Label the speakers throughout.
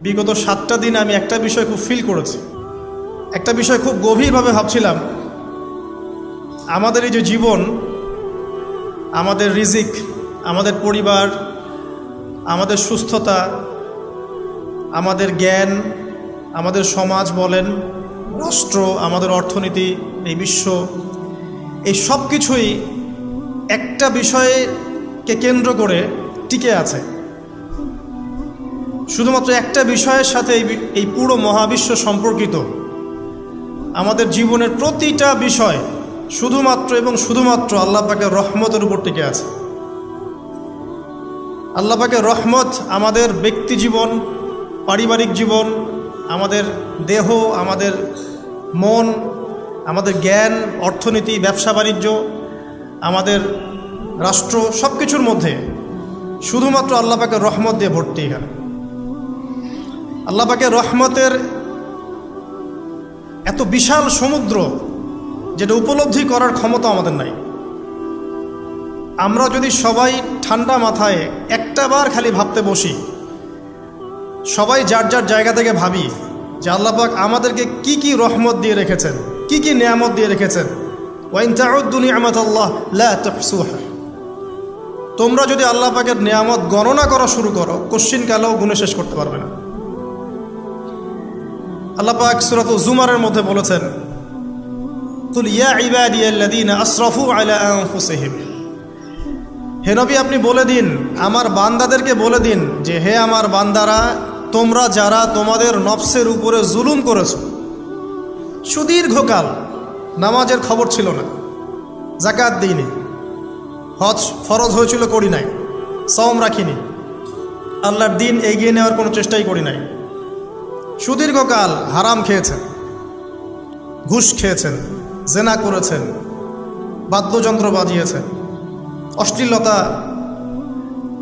Speaker 1: বিগত 7টা দিন আমি একটা বিষয় খুব ফিল করেছি, একটা বিষয় খুব গভীরভাবে ভাবছিলাম। আমাদের এই যে জীবন, আমাদের রিজিক, আমাদের পরিবার, আমাদের সুস্থতা, আমাদের জ্ঞান, আমাদের সমাজ বলেন, রাষ্ট্র, আমাদের অর্থনীতি, এই বিশ্ব, এই সব কিছুই একটা বিষয়কে কেন্দ্র করে টিকে আছে। শুধুমাত্র একটা বিষয়ের সাথে এই পুরো মহাবিশ্ব সম্পর্কিত। আমাদের জীবনের প্রতিটা বিষয় শুধুমাত্র এবং শুধুমাত্র আল্লাহ পাকের রহমতের উপর টিকে আছে। আল্লাহ পাকের রহমত আমাদের ব্যক্তি জীবন, পারিবারিক জীবন, আমাদের দেহ, আমাদের মন, আমাদের জ্ঞান, অর্থনীতি, ব্যবসা বাণিজ্য, আমাদের রাষ্ট্র, সব কিছুর মধ্যে শুধুমাত্র আল্লাহ পাকের রহমত দিয়ে ভর্তি। এখানে আল্লাহ পাকের রহমতের এত বিশাল সমুদ্র, যেটা উপলব্ধি করার ক্ষমতা আমাদের নাই। আমরা যদি সবাই ঠান্ডা মাথায় একটাবার খালি ভাবতে বসি, সবাই যার যার জায়গা থেকে ভাবি যে আল্লাহ পাক আমাদেরকে কি কি রহমত দিয়ে রেখেছেন, কি কি নিয়ামত দিয়ে রেখেছেন। ওয়া ইন তাউদ্দু নি'মাতাল্লাহ লা তুহসুহা। তোমরা যদি আল্লাহ পাকের নিয়ামত গণনা করা শুরু করো, কোশ্চিনকালেও গুণে শেষ করতে পারবে না। আল্লাহ পাক সূরাতুল জুমারের মধ্যে বলেছেন, কুল ইয়া ইবাদিয়াল্লাযীনা আসরাফু আলা আনফুসিহিম। হে নবী, আপনি বলে দিন, আমার বান্দাদেরকে বলে দিন যে হে আমার বান্দারা, তোমরা যারা তোমাদের নফসের উপরে জুলুম করেছো, সুদীর্ঘকাল নামাজের খবর ছিল না, যাকাত দিইনি, হজ ফরজ হয়েছিল করি নাই, সওম রাখিনি, আল্লাহর দিন এগিয়ে নেওয়ার কোনো চেষ্টাই করি নাই, সুদীর্ঘকাল হারাম খেয়েছেন, ঘুষ খেয়েছেন, জেনা করেছেন, বাদ্যযন্ত্র বাজিয়েছেন, অশ্লীলতা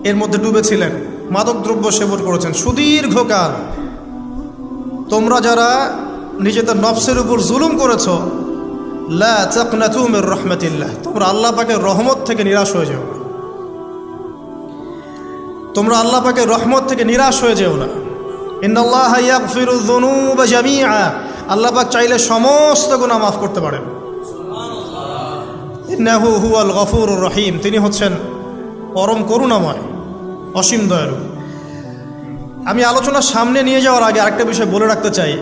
Speaker 1: এর মধ্যে ডুবেছিলেন, মাদকদ্রব্য সেবন করেছেন, সুদীর্ঘকাল তোমরা যারা নিজেদের নফসের উপর জুলুম করেছ, লা তাকনাতু মির রাহমাতিল্লাহ, তোমরা আল্লাহ পাকের রহমত থেকে নিরাশ হয়ে যেও না। তোমরা আল্লাহ পাকের রহমত থেকে নিরাশ হয়ে যেও না। ইন্নাল্লাহা ইয়াগফিরুয যুনুবা জামিআ। আল্লাহ পাক চাইলে সমস্ত গুনাহ মাফ করতে পারেন। ইন্নাহু হুয়াল গফুরুর রহিম। তিনি হচ্ছেন পরম করুণাময়, অসীম দয়ালু। আমি আলোচনা সামনে নিয়ে যাওয়ার আগে আরেকটা বিষয় বলে রাখতে চাই।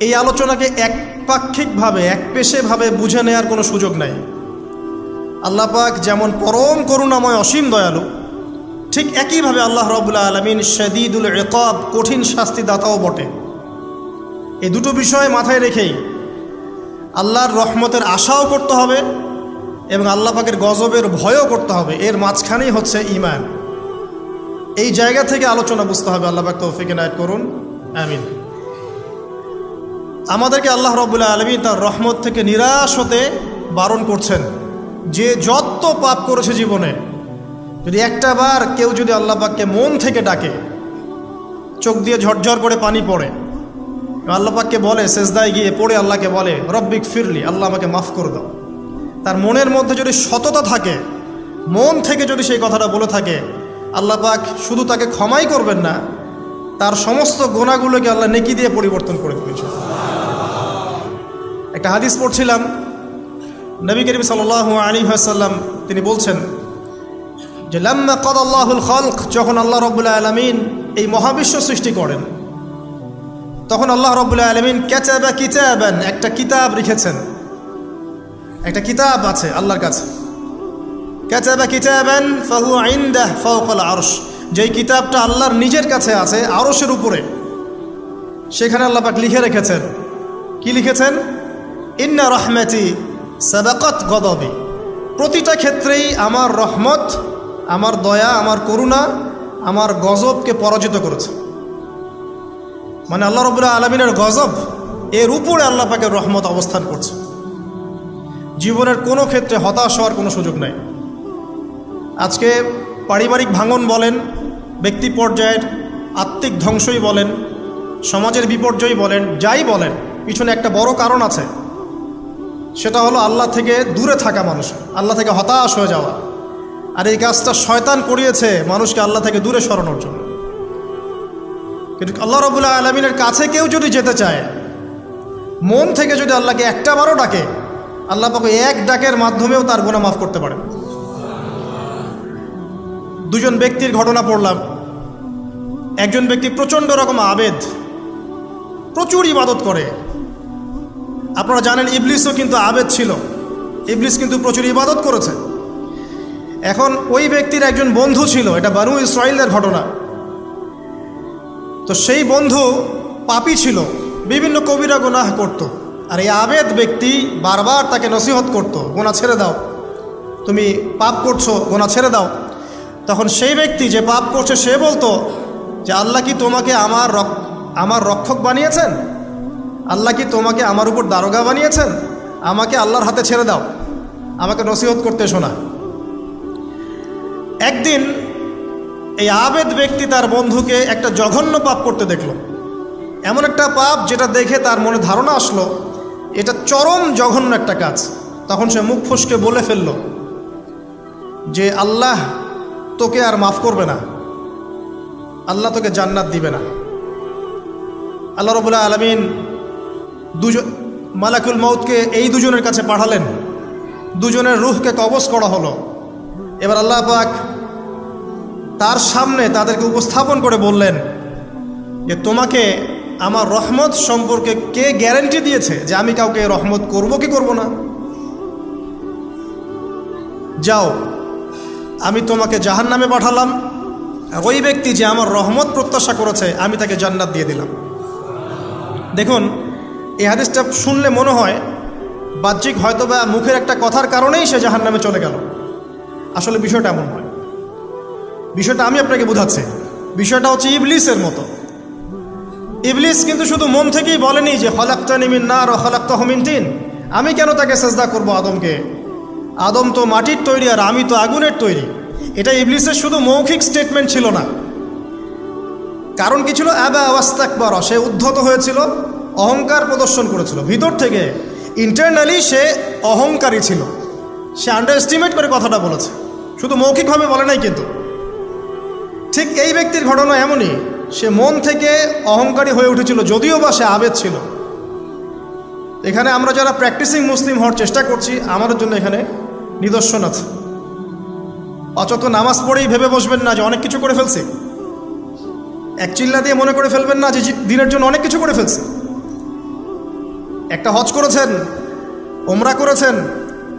Speaker 1: এই আলোচনাকে একপাক্ষিকভাবে, একপেশেভাবে বুঝে নেওয়ার কোনো সুযোগ নাই। আল্লাহ পাক যেমন পরম করুণাময়, অসীম দয়ালু, ঠিক একইভাবে আল্লাহ রাব্বুল আলামিন শাদীদুল ইকাব, কঠিন শাস্তিদাতাও বটে। এই দুটো বিষয় মাথায় রেখেই আল্লাহর রহমতের আশাও করতে হবে এবং আল্লাহ পাকের গজবের ভয়ও করতে হবে। এর মাঝখানেই হচ্ছে ঈমান। এই জায়গা থেকে আলোচনা বুঝতে হবে। আল্লাহ পাক তৌফিক এনায়েত করুন, আমিন। আমাদেরকে আল্লাহ রাব্বুল আলামিন তার রহমত থেকে নিরাশ হতে বারণ করছেন। যে যত পাপ করেছে জীবনে, যদি একটাবার কেউ যদি আল্লাহ পাককে মন থেকে ডাকে, চোখ দিয়ে ঝরঝর করে পানি পড়ে, আল্লাহ পাককে বলে, সেজদায় গিয়ে পড়ে আল্লাহকে বলে, রব্বিক ফিরলি, আল্লাহ আমাকে মাফ করে দাও, তার মনের মধ্যে যদি সততা থাকে, মন থেকে যদি সেই কথাটা বলে থাকে, আল্লাহ পাক শুধু তাকে ক্ষমাই করবেন না, তার সমস্ত গুনাহগুলোকে আল্লাহ নেকি দিয়ে পরিবর্তন করে দিয়েছেন। একটা হাদিস পড়ছিলাম, নবী করিম সাল্লাল্লাহু আলাইহি ওয়াসাল্লাম তিনি বলছেন যে লাম্মা কাদাল্লাহুল খালক, যখন আল্লাহ রাব্বুল আলামিন এই মহাবিশ্ব সৃষ্টি করেন, তখন আল্লাহ রাব্বুল আলামিন কাতাবা কিতাবান, একটা কিতাব লিখেছেন। একটা কিতাব আছে আল্লাহর কাছে। কাতাবা কিতাবান ফাহুয়া ইনদাহ ফাওকাল আরশ, যেই কিতাবটা আল্লাহর নিজের কাছে আছে, আরশের উপরে। সেখানে আল্লাহ পাক লিখে রেখেছেন, কি লিখেছেন? ইন্না রাহমাতি সাবাকাত গদাবি। প্রতিটা ক্ষেত্রেই আমার রহমত, আমার দয়া, আমার করুণা আমার গজবকে পরাজিত করেছে। মানে আল্লাহ রাব্বুল আলামিনের গজব, এর উপরে আল্লাহ পাকের রহমত অবস্থান করছে। জীবনের কোনো ক্ষেত্রে হতাশ হওয়ার কোনো সুযোগ নাই। আজকে পারিবারিক ভাঙন বলেন, ব্যক্তি পর্যায়ের আত্মিক ধ্বংসই বলেন, সমাজের বিপর্যয় বলেন, যাই বলেন, পিছনে একটা বড় কারণ আছে। সেটা হলো আল্লাহ থেকে দূরে থাকা মানুষ, আল্লাহ থেকে হতাশ হয়ে যাওয়া। আর এই কাজটা শয়তান করিয়েছে মানুষকে আল্লাহ থেকে দূরে সরানোর জন্য। কিন্তু আল্লাহ রাব্বুল আলামিনের কাছে কেউ যদি যেতে চায়, মন থেকে যদি আল্লাহকে একটা বারও ডাকে, আল্লাহ পাক এক ডাকের মাধ্যমেও তার গুনাহ মাফ করতে পারেন। দুজন ব্যক্তির ঘটনা পড়লাম। একজন ব্যক্তি প্রচণ্ড রকম আবেদ, প্রচুর ইবাদত করে। আপনারা জানেন ইবলিসও কিন্তু আবেদ ছিল, ইবলিস কিন্তু প্রচুর ইবাদত করেছে। এখন ওই ব্যক্তির একজন বন্ধু ছিল, এটা বানু ইসরাইলের ঘটনা। তো সেই বন্ধু পাপী ছিল, বিভিন্ন কবিরা গুনাহ করত। আর এই আবেদ ব্যক্তি বারবার তাকে নসিহত করত, গুনাহ ছেড়ে দাও, তুমি পাপ করছো, গুনাহ ছেড়ে দাও। তখন সেই ব্যক্তি যে পাপ করছে সে বলতো যে আল্লাহ কি তোমাকে আমার রক্ষক বানিয়েছেন? আল্লাহ কি তোমাকে আমার উপর দারোগা বানিয়েছেন? আমাকে আল্লাহর হাতে ছেড়ে দাও, আমাকে নসিহত করতে শোনা। একদিন এই আবেদ ব্যক্তি তার বন্ধুকে একটা জঘন্য পাপ করতে দেখল, এমন একটা পাপ যেটা দেখে তার মনে ধারণা আসলো এটা চরম জঘন্য একটা কাজ। তখন সে মুখ ফসকে বলে ফেলল যে আল্লাহ তোকে আর মাফ করবে না, আল্লাহ তোকে জান্নাত দিবে না। আল্লাহ রাব্বুল আলামিন মালাকুল মউতকে এই দুজনের কাছে পাঠালেন, দুজনের রূহকে কবজ করা হলো। এবার আল্লাহ পাক তার সামনে তাদেরকে উপস্থাপন করে বললেন যে তোমাকে আমার রহমত সম্পর্কে কে গ্যারান্টি দিয়েছে যে আমি কাউকে রহমত করব কি করব না? যাও, আমি তোমাকে জাহান্নামে পাঠালাম, ওই ব্যক্তি যে আমার রহমত প্রত্যাশা করেছে আমি তাকে জান্নাত দিয়ে দিলাম। দেখুন, এই হাদিসটা শুনলে মনে হয় বাহ্যিক হয়তো বা মুখের একটা কথার কারণেই সে জাহান্নামে চলে গেল। আসলে বিষয়টা এমন নয়। বিষয়টা আমি আপনাকে বোঝাচ্ছি। বিষয়টা হচ্ছে ইবলিসের মতো। ইবলিস কিন্তু শুধু মন থেকেই বলেনি যে খলাকতানি মিন নার ওয়া খলাকতাহু মিন তিন, আমি কেন তাকে সেজদা করব আদমকে? আদম তো মাটির তৈরি আর আমি তো আগুনের তৈরি। এটা ইবলিসের শুধু মৌখিক স্টেটমেন্ট ছিল না, কারণ কি ছিল? আবা ওয়াস্তাকবারা, সে উদ্ধত হয়েছিল, অহংকার প্রদর্শন করেছিল। ভিতর থেকে ইন্টারনালি সে অহংকারী ছিল, সে আন্ডার এস্টিমেট করে কথাটা বলেছে, শুধু মৌখিকভাবে বলে নাই। কিন্তু ঠিক এই ব্যক্তির ঘটনা এমনই, সে মন থেকে অহংকারী হয়ে উঠেছিল, যদিও বা সে আবেদ ছিল। এখানে আমরা যারা প্র্যাকটিসিং মুসলিম হওয়ার চেষ্টা করছি, আমাদের জন্য এখানে নিদর্শন আছে। অচত নামাজ পড়েই ভেবে বসবেন না যে অনেক কিছু করে ফেলছি, এক চিল্লা দিয়ে মনে করে ফেলবেন না যে দিনের জন্য অনেক কিছু করে ফেলছি। একটা হজ করেছেন, ওমরা করেছেন,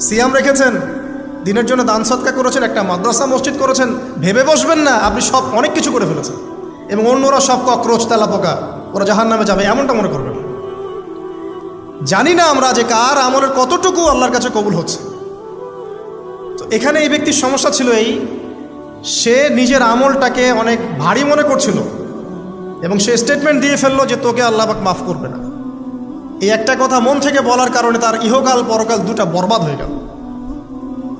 Speaker 1: সিয়াম রেখেছেন, দিনের জন্য দান সদকা করেছেন, একটা মাদ্রাসা মসজিদ করেছেন, ভেবে বসবেন না আপনি সব অনেক কিছু করে ফেলেছেন এবং অন্যরা সব ককরোচ তেলাপোকা, ওরা জাহান্নামে যাবে, এমনটা মনে করবেন। জানি না আমরা যে কার আমলের কতটুকু আল্লাহর কাছে কবুল হচ্ছে। তো এখানে এই ব্যক্তির সমস্যা ছিল এই, সে নিজের আমলটাকে অনেক ভারী মনে করছিল এবং সে স্টেটমেন্ট দিয়ে ফেললো যে তোকে আল্লাহ পাক মাফ করবে না। এই একটা কথা মন থেকে বলার কারণে তার ইহকাল পরকাল দুটা বরবাদ হয়ে গেল,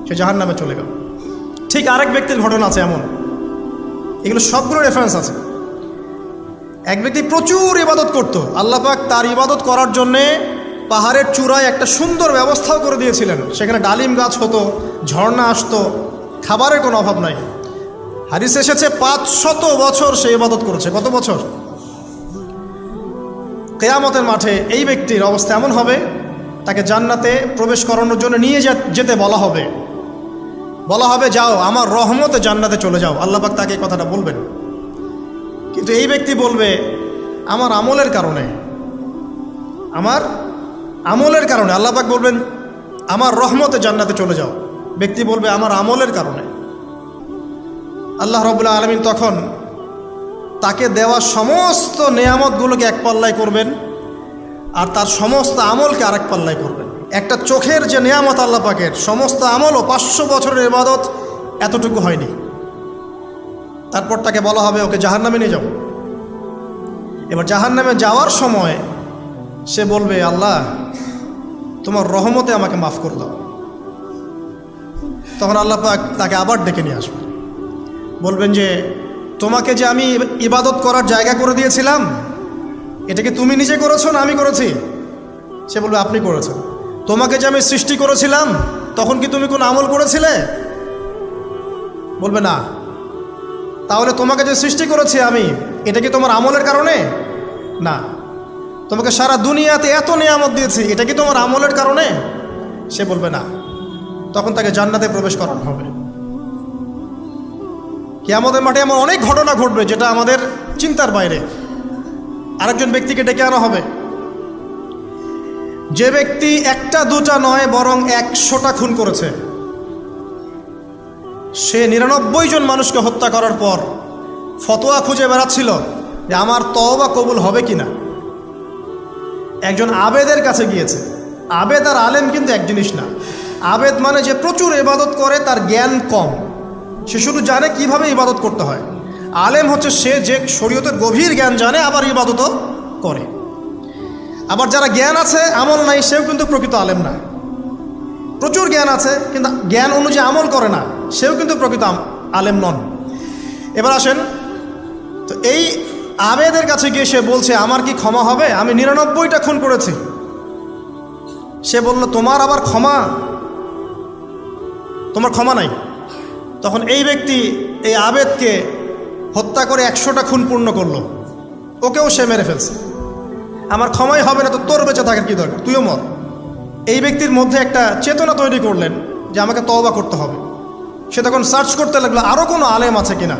Speaker 1: সে জাহান্নামে চলে গেল। ঠিক আরেক ব্যক্তির ঘটনা আছে এমন, এগুলো সবগুলো রেফারেন্স আছে। এক ব্যক্তি প্রচুর ইবাদত করত, আল্লাহ পাক তার ইবাদত করার জন্যে পাহাড়ের চূড়ায় একটা সুন্দর ব্যবস্থাও করে দিয়েছিলেন। সেখানে ডালিম গাছ হতো, ঝর্ণা আসতো, খাবারের কোনো অভাব নাই। হাদিস এসেছে 500 বছর সে ইবাদত করেছে। কত বছর? কিয়ামতের মাঠে এই ব্যক্তির অবস্থা এমন হবে, তাকে জান্নাতে প্রবেশ করানোর জন্য নিয়ে যেতে বলা হবে যাও আমার রহমতে জান্নাতে চলে যাও। আল্লাহ পাক তাকে কথাটা বলবেন, কিন্তু এই ব্যক্তি বলবে আমার আমলের কারণে আল্লাহ পাক বলবেন আমার রহমতে জান্নাতে চলে যাও। ব্যক্তি বলবে আমার আমলের কারণে। আল্লাহ রাব্বুল আলামিন তখন তাকে দেওয়া সমস্ত নেয়ামতগুলোকে এক পাল্লায় করবেন আর তার সমস্ত আমলকে আরেক পাল্লায় করবেন। একটা চোখের যে নেয়ামত আল্লাহ পাকের, সমস্ত আমলও 500 বছরের ইবাদত এতটুকু হয়নি। তারপর তাকে বলা হবে ওকে জাহান্নামে নিয়ে যাও। এবার জাহান্নামে যাওয়ার সময় সে বলবে আল্লাহ তোমার রহমতে আমাকে মাফ করে দাও। তখন আল্লাহ পাক তাকে আবার ডেকে নিয়ে আসবে, বলবেন যে তোমাকে যে আমি ইবাদত করার জায়গা করে দিয়েছিলাম, এটাকে তুমি নিজে করেছো না আমি করেছি? সে বলবে আপনি করেছেন। তোমাকে যে আমি সৃষ্টি করেছিলাম তখন কি তুমি কোনো আমল করেছিলে? বলবে না। তাহলে তোমাকে যে সৃষ্টি করেছি আমি, এটা কি তোমার আমলের কারণে? না। তোমাকে সারা দুনিয়াতে এত নিয়ামত দিয়েছি, এটা কি তোমার আমলের কারণে? সে বলবে না। তখন তাকে জান্নাতে প্রবেশ করানো হবে। কিয়ামতের মাঠে এমন অনেক ঘটনা ঘটবে যেটা আমাদের চিন্তার বাইরে। আরেকজন ব্যক্তিকে ডেকে আনা হবে, যে ব্যক্তি একটা দুটা নয় বরং 100টা খুন করেছে। সে 99 জন মানুষকে হত্যা করার পর ফতোয়া খুঁজে বেড়াচ্ছিল যে আমার তওবা কবুল হবে কিনা। একজন আবেদের কাছে গিয়েছে। আবেদ আর আলেম কিন্তু এক জিনিস না। আবেদ মানে যে প্রচুর ইবাদত করে, তার জ্ঞান কম, সে শুধু জানে কিভাবে ইবাদত করতে হয়। আলেম হচ্ছে সে যে শরীয়তের গভীর জ্ঞান জানে, আবার ইবাদতও করে। আবার যারা জ্ঞান আছে আমল নাই, সেও কিন্তু প্রকৃত আলেম না। প্রচুর জ্ঞান আছে কিন্তু জ্ঞান অনুযায়ী আমল করে না, সেও কিন্তু প্রকৃত আলেম নন। এবার আসেন তো, এই আবেদের কাছে গিয়ে সে বলছে আমার কি ক্ষমা হবে? আমি 99টা খুন করেছি। সে বলল তোমার আবার ক্ষমা? তোমার ক্ষমা নাই? তখন এই ব্যক্তি এই আবেদকে হত্যা করে 100টা খুন পূর্ণ করলো, ওকেও সে মেরে ফেলছে। আমার ক্ষমাই হবে না তো তোর বেঁচে থাকার কি দরকার, তুইও মর। এই ব্যক্তির মধ্যে একটা চেতনা তৈরি করলেন যে আমাকে তওবা করতে হবে। সে তখন সার্চ করতে লাগলো আরও কোনো আলেম আছে কিনা।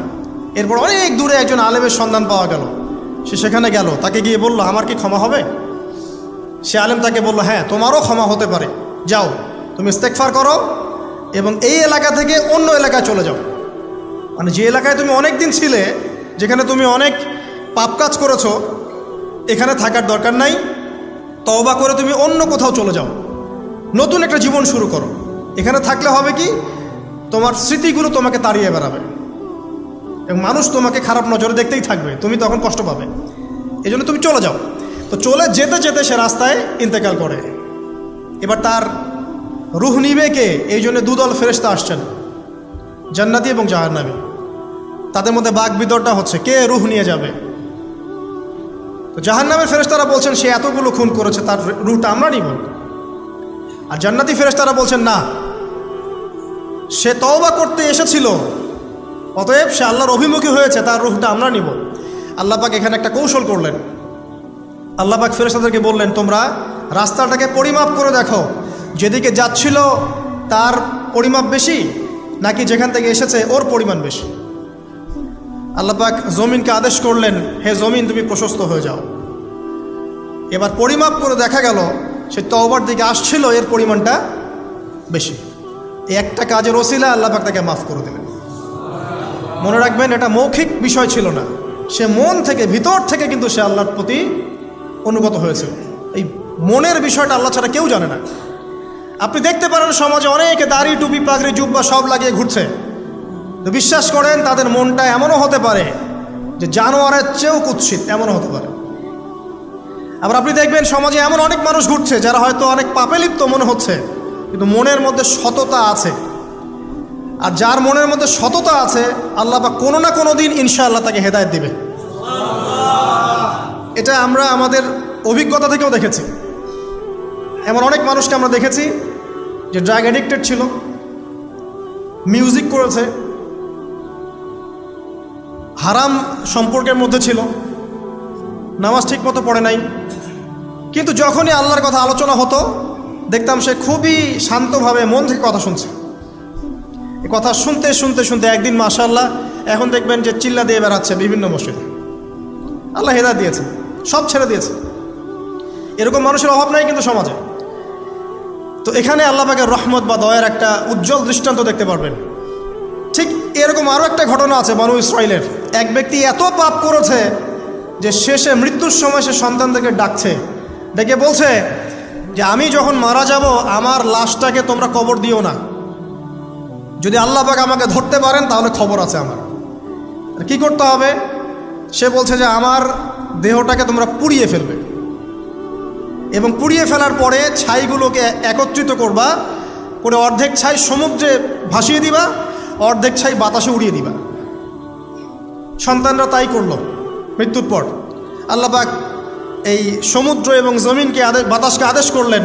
Speaker 1: এরপর অনেক দূরে একজন আলেমের সন্ধান পাওয়া গেল। সে সেখানে গেল, তাকে গিয়ে বলল আমার কি ক্ষমা হবে? সে আলেম তাকে বলল হ্যাঁ, তোমারও ক্ষমা হতে পারে, যাও তুমি ইস্তেগফার করো এবং এই এলাকা থেকে অন্য এলাকায় চলে যাও। মানে যে এলাকায় তুমি অনেক দিন ছিলে, যেখানে তুমি অনেক পাপ কাজ করেছো, এখানে থাকার দরকার নাই। তওবা করে তুমি অন্য কোথাও চলে যাও, নতুন একটা জীবন শুরু করো। এখানে থাকলে হবে কি, তোমার স্মৃতিগুলো তোমাকে তাড়িয়ে বেড়াবে এবং মানুষ তোমাকে খারাপ নজরে দেখতেই থাকবে, তুমি তখন কষ্ট পাবে। এই জন্য তুমি চলে যাও। তো চলে যেতে যেতে সে রাস্তায় ইন্তেকাল করে। এবার তার রুহ নিবে কে? এই জন্য দুদল ফেরেশতা আসছেন, জান্নাতি এবং জাহান্নামী। তাদের মধ্যে বাক বিতরটা হচ্ছে কে রুহ নিয়ে যাবে। তো জাহান্নামের ফেরেশতারা বলছেন সে এতগুলো খুন করেছে, তার রুহটা আমরা নিব। আর জান্নাতি ফেরেশতারা বলছেন না, সে তওবা করতে এসেছিল, অতএব সে আল্লাহর অভিমুখী হয়েছে, তার রুহটা আমরা নিব। আল্লাহ পাক এখানে একটা কৌশল করলেন। আল্লাহ পাক ফেরেশতাদেরকে বললেন তোমরা রাস্তাটাকে পরিমাপ করে দেখো, যেদিকে যাচ্ছিল তার পরিমাপ বেশি নাকি যেখান থেকে এসেছে ওর পরিমাণ বেশি। আল্লাহ পাক জমিনকে আদেশ করলেন হে জমিন তুমি প্রশস্ত হয়ে যাও। এবার পরিমাপ করে দেখা গেল সে তওবার দিকে আসছিল, এর পরিমাণটা বেশি। এই একটা কাজের ওসিলা আল্লাহ পাক তাকে মাফ করে দিলেন। মনে রাখবেন এটা মৌখিক বিষয় ছিল না, সে মন থেকে ভিতর থেকে কিন্তু সে আল্লাহর প্রতি অনুগত হয়েছে। এই মনের বিষয়টা আল্লাহ ছাড়া কেউ জানে না। আপনি দেখতে পারেন সমাজে অনেকে দাড়ি টুপি পাগড়ি জুব্বা সব লাগিয়ে ঘুরছে, তো বিশ্বাস করেন তাদের মনটা এমনও হতে পারে যে জানোয়ারের চেয়েও কুৎসিত, এমনও হতে পারে। আবার আপনি দেখবেন সমাজে এমন অনেক মানুষ ঘুরছে যারা হয়তো অনেক পাপে লিপ্ত মনে হচ্ছে, কিন্তু মনের মধ্যে সততা আছে। আর যার মনের মধ্যে সততা আছে আল্লাহ পাক কোনো না কোনো দিন ইনশাআল্লাহ তাকে হেদায়েত দিবে। এটা আমরা আমাদের অভিজ্ঞতা থেকেও দেখেছি। এমন অনেক মানুষকে আমরা দেখেছি যে ড্রাগ অ্যাডিক্টেড ছিল, মিউজিক করেছে, হারাম সম্পর্কের মধ্যে ছিল, নামাজ ঠিক মতো পড়ে নাই, কিন্তু যখনই আল্লাহর কথা আলোচনা হতো দেখতাম সে খুবই শান্তভাবে মন থেকে কথা শুনছে। এই কথা শুনতে শুনতে শুনতে একদিন মাশাআল্লাহ এখন দেখবেন যে চিল্লা দিয়ে বেড়াচ্ছে বিভিন্ন মসজিদে। আল্লাহ হেদায়েত দিয়েছে, সব ছেড়ে দিয়েছে। এরকম মানুষের অভাব নাই কিন্তু সমাজে। তো এখানে আল্লাহ পাকের রহমত বা দয়ার একটা উজ্জ্বল দৃষ্টান্ত দেখতে পারবেন। ঠিক এরকম আরও একটা ঘটনা আছে বনু ইসরাইলের। এক ব্যক্তি এত পাপ করেছে যে শেষে মৃত্যুর সময় সে সন্তানদেরকে ডাকছে, ডেকে বলছে যে আমি যখন মারা যাব আমার লাশটাকে তোমরা কবর দিও না, যদি আল্লাহ পাক আমাকে ধরতে পারেন তাহলে খবর আছে আমার। কি করতে হবে? সে বলছে যে আমার দেহটাকে তোমরা পুড়িয়ে ফেলবে এবং পুড়িয়ে ফেলার পরে ছাইগুলোকে একত্রিত করবা, করে অর্ধেক ছাই সমুদ্রে ভাসিয়ে দিবা, অর্ধেক ছাই বাতাসে উড়িয়ে দিবা। সন্তানরা তাই করলো। মৃত্যুর পর আল্লাহ পাক এই সমুদ্র এবং জমিনকে বাতাসকে আদেশ করলেন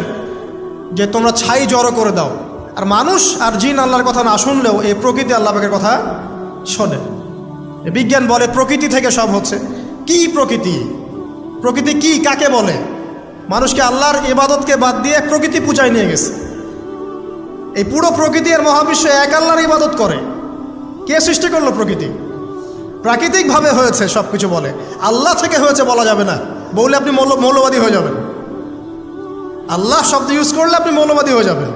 Speaker 1: যে তোমরা ছাই জড়ো করে দাও। আর মানুষ আর জিন আল্লাহর কথা না শুনলেও এই প্রকৃতি আল্লাহ পাকের কথা শোনে। বিজ্ঞান বলে প্রকৃতি থেকে সব হচ্ছে। কি প্রকৃতি? প্রকৃতি কি, কাকে বলে? মানুষকে আল্লাহর ইবাদতকে বাদ দিয়ে প্রকৃতি পূজায় নিয়ে গেছে। এই পুরো প্রকৃতি আর মহাবিশ্ব এক আল্লাহর ইবাদত করে। কে সৃষ্টি করলো প্রকৃতি? প্রাকৃতিকভাবে হয়েছে সব কিছু বলে, আল্লাহ থেকে হয়েছে বলা যাবে না। বললে আপনি মৌলবাদী হয়ে যাবেন। আল্লাহ শব্দ ইউজ করলে আপনি মৌলবাদী হয়ে যাবেন।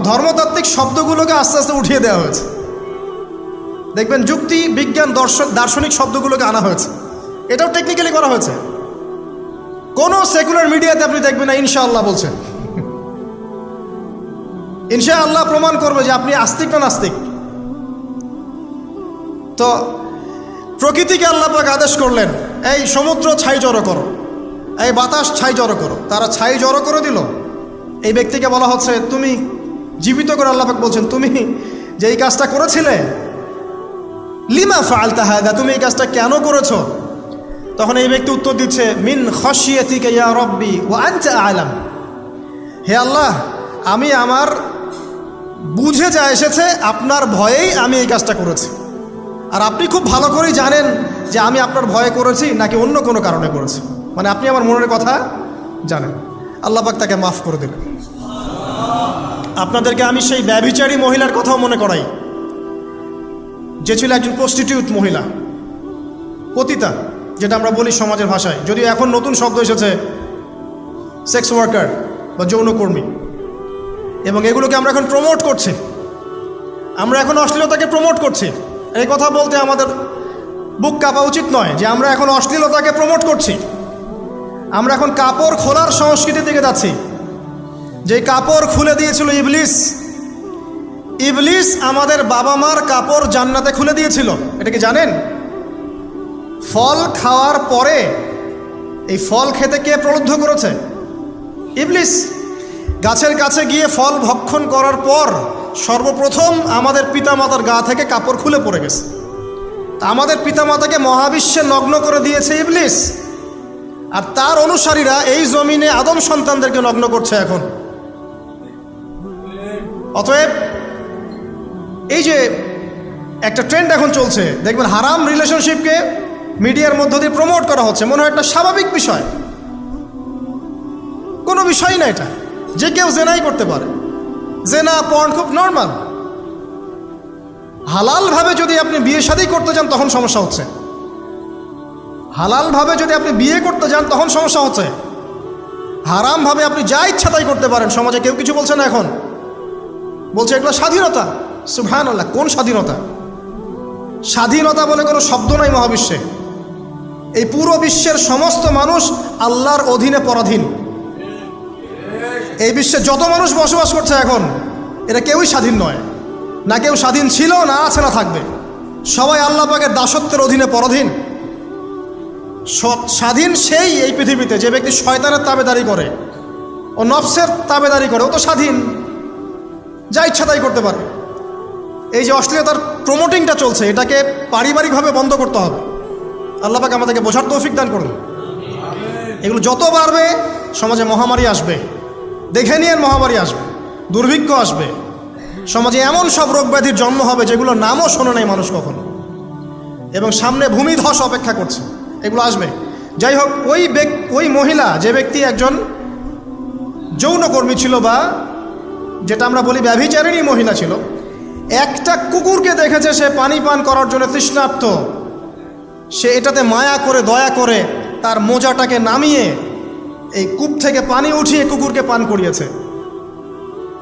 Speaker 1: ধর্মতাত্ত্বিক শব্দগুলোকে আস্তে আস্তে উঠিয়ে দেওয়া হয়েছে। দেখবেন যুক্তি, বিজ্ঞান, দার্শনিক শব্দগুলোকে আনা হয়েছে। এটাও টেকনিক্যালি করা হয়েছে। কোনো সেকুলার মিডিয়াতে আপনি দেখবেন না ইনশাআল্লাহ বলছেন। ইনশাআল্লাহ প্রমাণ করবে যে আপনি আস্তিক না নাস্তিক। তো প্রকৃতিকে আল্লাহ পাক আদেশ করলেন, এই সমুদ্র ছাই জড়ো করো, এই বাতাস ছাই জড়ো করো। তারা ছাই জড়ো করে দিল। এই ব্যক্তিকে বলা হচ্ছে তুমি জীবিত করে আল্লাহ পাক বলছেন তুমি যে এই কাজটা করেছিলে, লিমা ফাআলতা হাযা, তুমি এই কাজটা কেন করেছো? তখন এই ব্যক্তি উত্তর দিচ্ছে, মিন খাশিয়াতিকা ইয়া রাব্বি ওয়া আনতা আ'লাম। হে আল্লাহ, আমি আমার বুঝে যা এসেছে আপনার ভয়েই আমি এই কাজটা করেছি, আর আপনি খুব ভালো করেই জানেন যে আমি আপনার ভয়ে করেছি নাকি অন্য কোনো কারণে করেছি। মানে আপনি আমার মনের কথা জানেন। আল্লাহ পাক তাকে মাফ করে দিলেন। আপনাদেরকে আমি সেই ব্যভিচারী মহিলার কথাও মনে করাই, যে ছিল একজন প্রস্টিটিউট মহিলা, পতিতা, যেটা আমরা বলি সমাজের ভাষায়। যদিও এখন নতুন শব্দ এসেছে সেক্স ওয়ার্কার বা যৌনকর্মী, এবং এগুলোকে আমরা এখন প্রমোট করছি। আমরা এখন অশ্লীলতাকে প্রমোট করছি। এই কথা বলতে আমাদের বুক কাঁপা উচিত নয় যে আমরা এখন অশ্লীলতাকে প্রমোট করছি। আমরা এখন কাপড় খোলার সংস্কৃতির দিকে যাচ্ছি। যে কাপড় খুলে দিয়েছিল ইবলিস। ইবলিস আমাদের বাবা মার কাপড় জান্নাতে খুলে দিয়েছিল, এটা কি জানেন? ফল খাওয়ার পরে এই ফল খেতে কে প্রলুব্ধ করেছে? ইবলিস। গাছের কাছে গিয়ে ফল ভক্ষণ করার পর সর্বপ্রথম আমাদের পিতামাতার গা থেকে কাপড় খুলে পড়ে গেছে। তা আমাদের পিতামাতাকে মহাবিশ্বে নগ্ন করে দিয়েছে ইবলিস, আর তার অনুসারীরা এই জমিনে আদম সন্তানদেরকে নগ্ন করছে এখন। অতএব এই যে একটা ট্রেন্ড এখন চলছে, দেখবেন হারাম রিলেশনশিপকে মিডিয়ার মধ্য দিয়ে প্রমোট করা হচ্ছে, মনে হয় একটা স্বাভাবিক বিষয়। কোনো বিষয় না এটা, যে কেউ জেনাই করতে পারে। জেনা, পর্ন খুব নর্মাল। হালালভাবে যদি আপনি বিয়ে শাদী করতে যান তখন সমস্যা হচ্ছে। হালালভাবে যদি আপনি বিয়ে করতে যান তখন সমস্যা হচ্ছে। হারামভাবে আপনি যা ইচ্ছা তাই করতে পারেন, সমাজে কেউ কিছু বলছে না। এখন বলছে এগুলো স্বাধীনতা। সুবহানাল্লাহ, কোন স্বাধীনতা? স্বাধীনতা বলে কোনো শব্দ নাই মহাবিশ্বে। এই পুরো বিশ্বের সমস্ত মানুষ আল্লাহর অধীনে পরাধীন। এই বিশ্বে যত মানুষ বসবাস করছে এখন, এরা কেউই স্বাধীন নয়। না কেউ স্বাধীন ছিল, না আছে, না থাকবে। সবাই আল্লাহ পাকের দাসত্বের অধীনে পরাধীন। স্বাধীন সেই এই পৃথিবীতে যে ব্যক্তি শয়তানের তাবেদারি করে, ও নফসের তাবেদারি করে, ও তো স্বাধীন, যা ইচ্ছা তাই করতে পারে। এই যে অশ্লীলতার প্রমোটিংটা চলছে, এটাকে পারিবারিকভাবে বন্ধ করতে হবে। আল্লাহ পাক আমাদেরকে বোঝার তৌফিক দান করুন। এগুলো যত বাড়বে সমাজে মহামারী আসবে, দেখে নিয়ে মহামারী আসবে, দুর্ভিক্ষ আসবে, সমাজে এমন সব রোগ ব্যাধির জন্ম হবে যেগুলো নামও শোনে নাই মানুষ কখনো, এবং সামনে ভূমিধস অপেক্ষা করছে। এগুলো আসবে। যাই হোক, ওই মহিলা, যে ব্যক্তি একজন যৌনকর্মী ছিল, বা যেটা আমরা বলি ব্যভিচারিণী মহিলা ছিল, একটা কুকুরকে দেখেছে সে পানি পান করার জন্য তৃষ্ণার্ত। সে এটাতে মায়া করে, দয়া করে তার মোজাটাকে নামিয়ে এই কূপ থেকে পানি উঠিয়ে কুকুরকে পান করিয়েছে।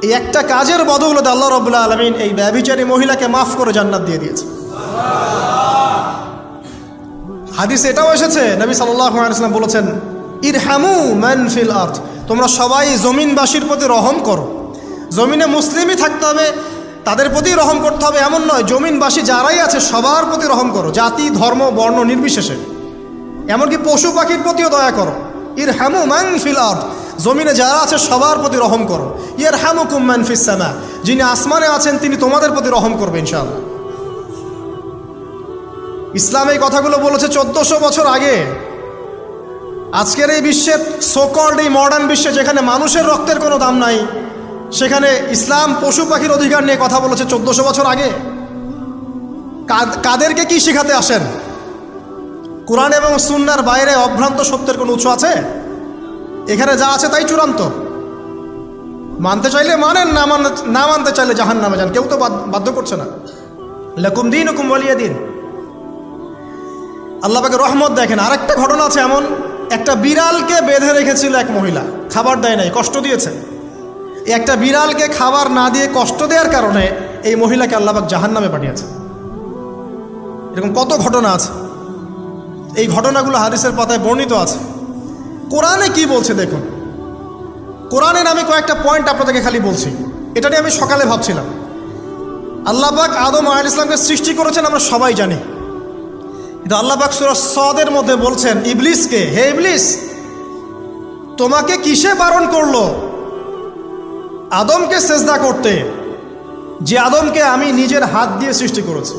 Speaker 1: এই একটা কাজের বদৌলতে আল্লাহ রাব্বুল আলামিন এই ব্যভিচারী মহিলাকে মাফ করে জান্নাত দিয়ে দিয়েছে। হাদিসে এটাও এসেছে, নবী সাল্লাল্লাহু আলাইহি ওয়াসাল্লাম বলেছেন, ইরহামু মান ফিল আরদ, তোমরা সবাই জমিনবাসীর প্রতি রহম করো। জমিনে মুসলিমই থাকতে হবে, তাদের প্রতি রহম করতে হবে এমন নয়। জমিনবাসী যারাই আছে সবার প্রতি রহম করো, জাতি, ধর্ম, বর্ণ নির্বিশেষে। এমনকি পশু পাখির প্রতিও দয়া করো। ইরহামু মান ফিল আরদ, জমিনে যারা আছে সবার প্রতি রহম করো। ইয়ারহামুকুম মান ফিস সামা, যিনি আসমানে আছেন তিনি তোমাদের প্রতি রহম করবে ইনশাআল্লাহ। ইসলাম এই কথাগুলো বলেছে 1400 বছর আগে। আজকের এই বিশ্বের সোকল্ড এই মডার্ন বিশ্বে, যেখানে মানুষের রক্তের কোনো দাম নাই, সেখানে ইসলাম পশু পাখির অধিকার নিয়ে কথা বলেছে 1400 বছর আগে। কাদেরকে কি শিখাতে আসেন? কোরআন এবং সুন্নাহর বাইরে অভ্রান্ত সত্যের কোনো উৎস আছে? এখানে যা আছে তাই চূড়ান্ত। মানতে চাইলে মানেন, না মানতে চাইলে জাহান্নামে যান, কেউ তো বাধ্য করছে না। লাকুম দীনুকুম ওয়ালিয়া দিন। আল্লাহ পাকের রহমত দেখেন। আরেকটা ঘটনা আছে এমন, একটা বিড়ালকে বেঁধে রেখেছিল এক মহিলা, খাবার দেয় নাই, কষ্ট দিয়েছে। একটা বিড়ালকে খাবার না দিয়ে কষ্ট দেওয়ার কারণে এই মহিলাকে আল্লাহ পাক জাহান্নামে পাঠিয়েছে। এরকম কত ঘটনা আছে। এই ঘটনাগুলো হাদিসের পাতায় বর্ণিত আছে। কোরআনে কি বলছে দেখুন। কোরআনের আমি কয়েকটা পয়েন্ট আপনাদেরকে খালি বলছি, এটা নিয়ে আমি সকালে ভাবছিলাম। আল্লাহ পাক আদম আলাইহিস সালামকে সৃষ্টি করেছেন আমরা সবাই জানি, কিন্তু আল্লাহ পাক সূরা সদের মধ্যে বলছেন ইবলিসকে, হে ইবলিস, তোমাকে কিসে বারণ করলো আদমকে সেজদা করতে, যে আদমকে আমি নিজের হাত দিয়ে সৃষ্টি করেছি।